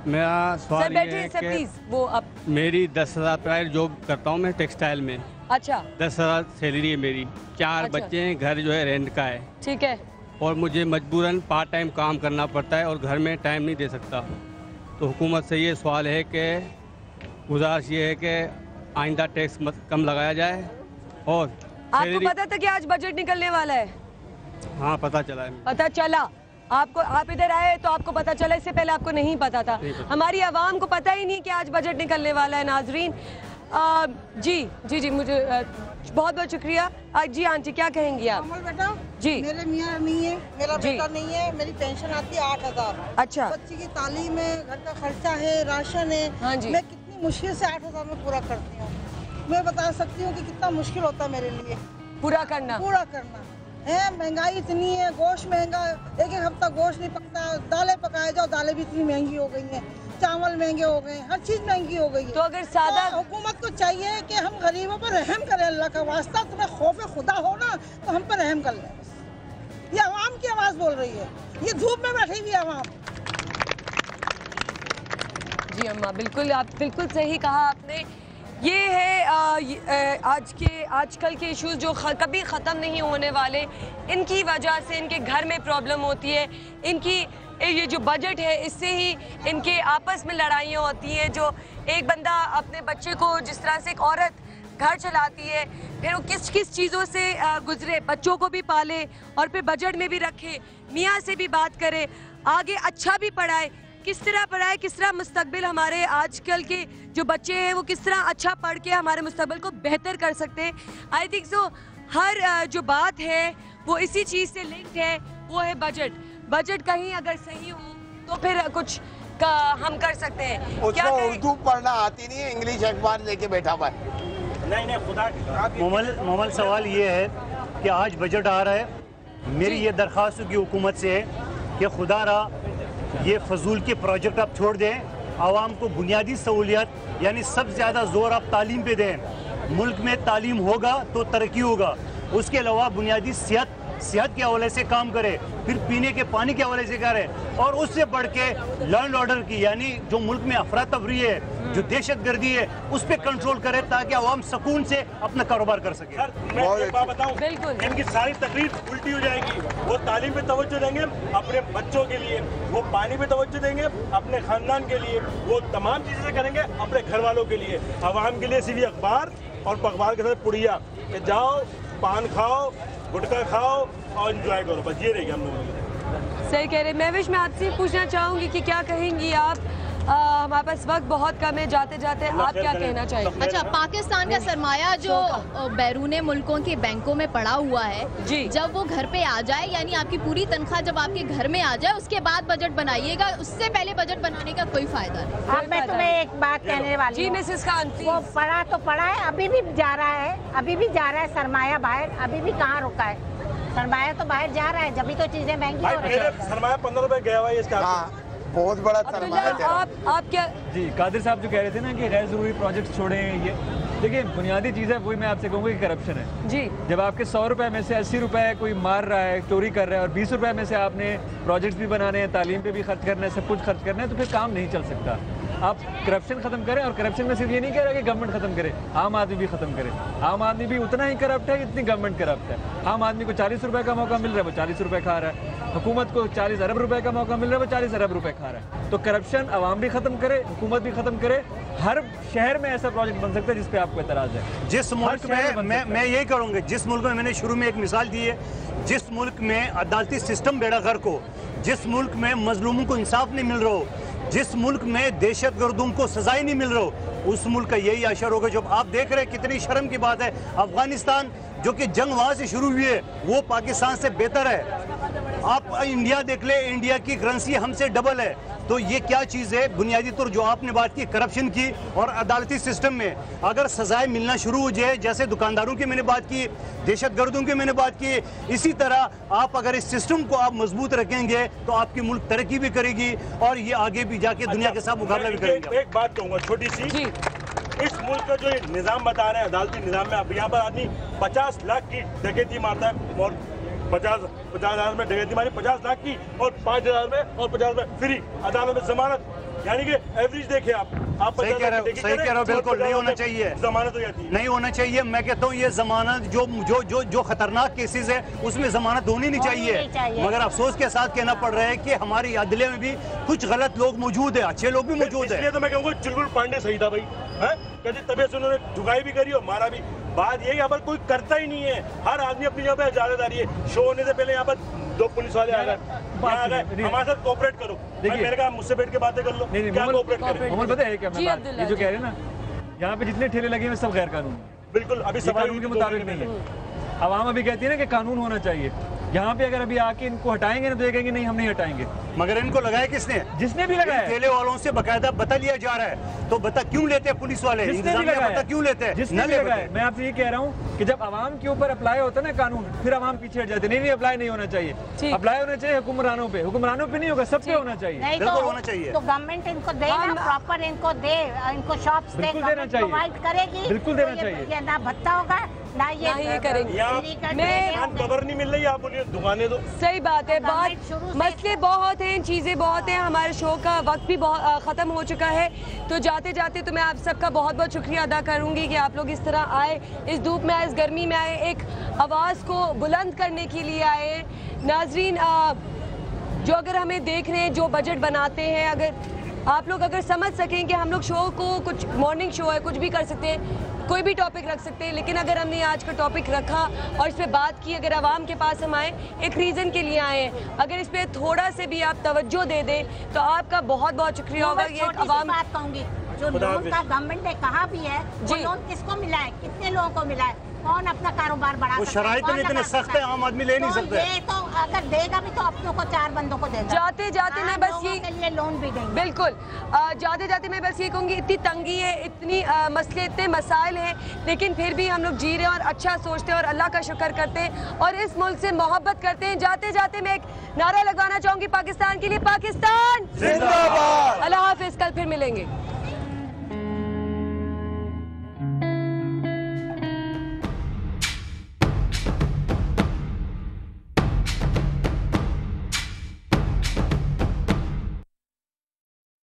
मेरा सवाल ये है कि वो अब मेरी 10,000 प्राइवेट जॉब करता हूँ मैं टेक्सटाइल में। अच्छा 10,000 सैलरी है मेरी, 4 बच्चे हैं, घर जो है रेंट का है। ठीक है। और मुझे मजबूरन पार्ट टाइम काम करना पड़ता है और घर में टाइम नहीं दे सकता। तो हुकूमत से ये सवाल है कि गुजारिश ये है कि आइंदा टैक्स कम लगाया जाए। और आपको पता था कि आज बजट निकलने वाला है? हाँ पता चला है। पता चला आपको, आप इधर आए तो आपको पता चला, इससे पहले आपको नहीं पता था? हमारी आवाम को पता ही नहीं कि आज बजट निकलने वाला है। नाजरीन जी जी जी मुझे बहुत बहुत शुक्रिया। जी आंटी क्या कहेंगी आप? बेटा जी मेरे मियाँ नहीं है, मेरा बेटा नहीं है, मेरी पेंशन आती है 8,000। अच्छा बच्ची की तालीम है, घर का खर्चा है, राशन है। हाँ जी। मैं कितनी मुश्किल से 8,000 में पूरा करती हूँ। मैं बता सकती हूँ कि कितना मुश्किल होता है मेरे लिए पूरा करना है। महंगाई इतनी है, गोश्त महंगा, एक हफ्ता गोश्त नहीं पकता, दालें पकाए जाओ, दालें भी इतनी महंगी हो गई हैं, चावल महंगे हो गए, हर चीज महंगी हो गई है। तो अगर सादा हुकूमत को चाहिए कि हम गरीबों पर रहम करें, अल्लाह का वास्ता, तुम्हें खौफ खुदा हो ना तो हम पर रहम कर लें। ये आवाम की आवाज बोल रही है, ये धूप में बैठी हुई आवाम। जी अम्मा बिल्कुल, आप बिल्कुल सही कहा आपने। ये है आजकल के इश्यूज जो कभी ख़त्म नहीं होने वाले। इनकी वजह से इनके घर में प्रॉब्लम होती है, इनकी ये जो बजट है इससे ही इनके आपस में लड़ाइयाँ होती हैं। जो एक बंदा अपने बच्चे को जिस तरह से एक औरत घर चलाती है, फिर वो किस किस चीज़ों से गुजरे, बच्चों को भी पाले और फिर बजट में भी रखे, मियाँ से भी बात करे, आगे अच्छा भी पढ़ाए, किस तरह पढ़ाए, किस तरह मुस्तकबिल हमारे आजकल के जो बच्चे हैं वो किस तरह अच्छा पढ़ के हमारे मुस्तकबिल को बेहतर कर सकते हैं। आई थिंक सो हर जो बात है वो इसी चीज़ से लिंक्ड है, वो है बजट। बजट कहीं अगर सही हो तो फिर कुछ हम कर सकते हैं। उसको उर्दू पढ़ना आती नहीं है, इंग्लिश अखबार लेके बैठा हुआ है। नहीं खुदा मोमल सवाल ये है कि आज बजट आ रहा है, मेरी ये दरख्वास्त की हुकूमत से है कि खुदा रहा ये फजूल के प्रोजेक्ट आप छोड़ दें, आवाम को बुनियादी सहूलियत यानी सबसे ज़्यादा जोर आप तालीम पे दें। मुल्क में तालीम होगा तो तरक्की होगा, उसके अलावा बुनियादी सेहत के हवाले से काम करे, फिर पीने के पानी के हवाले से करे, और उससे बढ़ के लॉ एंड ऑर्डर की यानी जो मुल्क में अफरा तफरी है, जो दहशत गर्दी है, उस पर कंट्रोल करे ताकि आवाम सुकून से अपना कारोबार कर सके। मैं एक बात बताऊं, इनकी सारी तकलीफ उल्टी हो जाएगी। वो तालीम पे तवज्जो देंगे अपने बच्चों के लिए, वो पानी पे तवज्जो देंगे अपने खानदान के लिए, वो तमाम चीजें करेंगे अपने घर वालों के लिए। आवाम के लिए सिर्फ अखबार और अखबार के साथ पुड़िया कि जाओ पान खाओ, गुटखा खाओ और एंजॉय करो, बस ये रहेगी हम लोगों की। सही कह रहे। महविश, मैं आपसे पूछना चाहूंगी कि क्या कहेंगी आप? हमारे पास वक्त बहुत कम है, जाते जाते आप क्या कहना चाहेंगे? अच्छा, पाकिस्तान का सरमाया जो बैरूने मुल्कों के बैंकों में पड़ा हुआ है जी, जब वो घर पे आ जाए, यानी आपकी पूरी तनख्वाह जब आपके घर में आ जाए, उसके बाद बजट बनाइएगा, उससे पहले बजट बनाने का कोई फायदा नहीं। अब मैं तुम्हें एक बात कहने वाली जी मिसेस खान, वो पड़ा तो पड़ा है, अभी भी जा रहा है, अभी भी जा रहा है सरमाया बाहर, अभी भी कहाँ रुका है सरमाया? तो बाहर जा रहा है, जब भी तो चीजें महंगी हो रही है। सरमाया 15 रुपए गया हुआ है इसका, बहुत बड़ा सरमाया। आप क्या जी कादिर साहब जो कह रहे थे ना कि गैर जरूरी प्रोजेक्ट छोड़ें, ये देखिए बुनियादी चीज़ है, वही मैं आपसे कहूँगा कि करप्शन है जी। जब आपके 100 रुपए में से 80 रुपए कोई मार रहा है, चोरी कर रहा है, और 20 रुपए में से आपने प्रोजेक्ट्स भी बनाने हैं, तालीम पे भी खर्च करना है, सब कुछ खर्च करना है, तो फिर काम नहीं चल सकता। आप करप्शन खत्म करें, और करप्शन में सिर्फ ये नहीं कह रहा कि गवर्नमेंट खत्म करे, आम आदमी भी खत्म करे। आम आदमी भी उतना ही करप्ट है जितनी गवर्नमेंट करप्ट है। आम आदमी को 40 रुपए का मौका मिल रहा है, वो 40 रुपए खा रहा है। हुकूमत को 40 अरब रुपए का मौका मिल रहा है, वो 40 अरब रुपए खा रहा है। तो करप्शन आवाम भी खत्म करे, हुकूमत भी खत्म करे। हर शहर में ऐसा प्रोजेक्ट बन सकता है जिस पे आपको एतराज है। जिस मुल्क में मैं यही करूँगा, जिस मुल्क में मैंने शुरू में एक मिसाल दी है, जिस मुल्क में अदालती सिस्टम बेड़ागर को, जिस मुल्क में मजलूमों को इंसाफ नहीं मिल रहा हो, जिस मुल्क में दहशतगर्दों को सजाएं नहीं मिल रहा हो, उस मुल्क का यही असर होगा। जो आप देख रहे हैं, कितनी शर्म की बात है, अफगानिस्तान जो कि जंग वहाँ से शुरू हुई है वो पाकिस्तान से बेहतर है। आप इंडिया देख ले, इंडिया की करेंसी हमसे डबल है। तो ये क्या चीज़ है? बुनियादी तौर जो आपने बात की करप्शन की और अदालती सिस्टम में अगर सजाएं मिलना शुरू हो जाए, जैसे दुकानदारों की मैंने बात की, दहशतगर्दों की मैंने बात की, इसी तरह आप अगर इस सिस्टम को आप मजबूत रखेंगे तो आपकी मुल्क तरक्की भी करेगी और ये आगे भी जाके दुनिया के साथ मुकाबला भी करेगी। एक बात कहूँगा छोटी सी, इस मुल्क का जो निज़ाम बता रहे हैं, अदालती निज़ाम में, अब यहाँ पर आदमी 50 लाख की डकैती मारता है और 50,000 में डकैती मारी, 50 लाख की, और 5,000 में और 50 में फ्री, अदालत में जमानत। यानी कि एवरेज देखें आप सही कह रहे हो, बिल्कुल नहीं होना चाहिए, जमानत हो जाती है, नहीं होना चाहिए। मैं कहता हूँ ये जमानत जो खतरनाक केसेस है उसमें जमानत होनी नहीं चाहिए। मगर अफसोस के साथ कहना पड़ रहा है कि हमारी अदलिया में भी कुछ गलत लोग मौजूद है, अच्छे लोग भी मौजूद है। तो मैं कहूँगा चुलबुल पांडे सही था भाई, कभी तबियत से उन्होंने झुकाई भी करी और मारा भी। बात यही यहाँ पर कोई करता ही नहीं है, हर आदमी अपनी जगह पे इजाजतदारी है। शो होने से पहले यहाँ पर 2 पुलिस वाले आ गए, हमारे साथ कोऑपरेट करो। मैंने कहा मुझसे बैठ के बातें कर लो, क्या कोऑपरेट करें? मोहम्मद पता है क्या ये जो कह रहे हैं ना, यहाँ पे जितने ठेले लगे हैं सब गैर कानूनी, बिल्कुल अभी कानून के मुताबिक नहीं है। अवाम अभी कहती है ना कि कानून होना चाहिए। यहाँ पे अगर अभी आके इनको हटाएंगे ना तो ये कहेंगे नहीं हम नहीं हटाएंगे। मगर इनको लगाया किसने? जिसने भी लगाया, ठेले वालों से बकायदा बता लिया जा रहा है, तो बता क्यों लेते हैं पुलिस वाले? जिसने भी लगाया, बता क्यों लेते हैं? जिसने भी लगाया। मैं आपसे ये कह रहा हूँ कि जब अवाम के ऊपर अप्लाई होता है ना कानून, फिर अवाम पीछे हट जाते, नहीं अप्लाई नहीं होना चाहिए। अप्लाई होना चाहिए हुक्मरानों पे, हुक्मरानों पे नहीं होगा, सब पे होना चाहिए, बिल्कुल होना चाहिए। तो गवर्नमेंट इनको दे ना, प्रॉपर इनको दे, इनको शॉप्स बिल्कुल देना चाहिए, प्रोवाइड करेगी, बिल्कुल देना चाहिए। ना भत्ता होगा ना ये करेंगे। खबर नहीं मिल रही, आप बोलिए दुकानें तो सही बात है। मसले बहुत हैं, चीज़ें बहुत हैं, हमारे शो का वक्त भी बहुत ख़त्म हो चुका है। तो जाते जाते तो मैं आप सबका बहुत बहुत शुक्रिया अदा करूंगी कि आप लोग इस तरह आए, इस धूप में आए, इस गर्मी में आए, एक आवाज़ को बुलंद करने के लिए आए। नाजरीन जो अगर हमें देख रहे हैं, जो बजट बनाते हैं, अगर आप लोग अगर समझ सकें कि हम लोग शो को, कुछ मॉर्निंग शो है, कुछ भी कर सकते हैं, कोई भी टॉपिक रख सकते हैं, लेकिन अगर हमने आज का टॉपिक रखा और इस पे बात की, अगर आवाम के पास हम आए, एक रीज़न के लिए आए हैं, अगर इस पे थोड़ा से भी आप तवज्जो दे दें तो आपका बहुत बहुत शुक्रिया होगा। ये एक आवाम बात कहूँगी, जो लोन का गवर्नमेंट ने कहा भी है, वो लोन किसको मिला है, कितने लोगों को मिला है, कौन अपना कारोबार बढ़ा सकता है? शराइत इतने सख्त है, आम आदमी ले नहीं सकते। ये तो अगर देगा भी तो अपनों को 4 बंदों को देगा। जाते जाते मैं बस ये लोन भी देंगे, बिल्कुल। जाते जाते मैं बस ये कहूँगी, इतनी तंगी है, इतनी मसले, इतने मसाइल हैं, लेकिन फिर भी हम लोग जी रहे हैं और अच्छा सोचते हैं और अल्लाह का शुक्र करते हैं और इस मुल्क से मोहब्बत करते हैं। जाते जाते मैं एक नारा लगाना चाहूँगी पाकिस्तान के लिए, पाकिस्तान जिंदाबाद। अल्लाह हाफिज़, कल फिर मिलेंगे।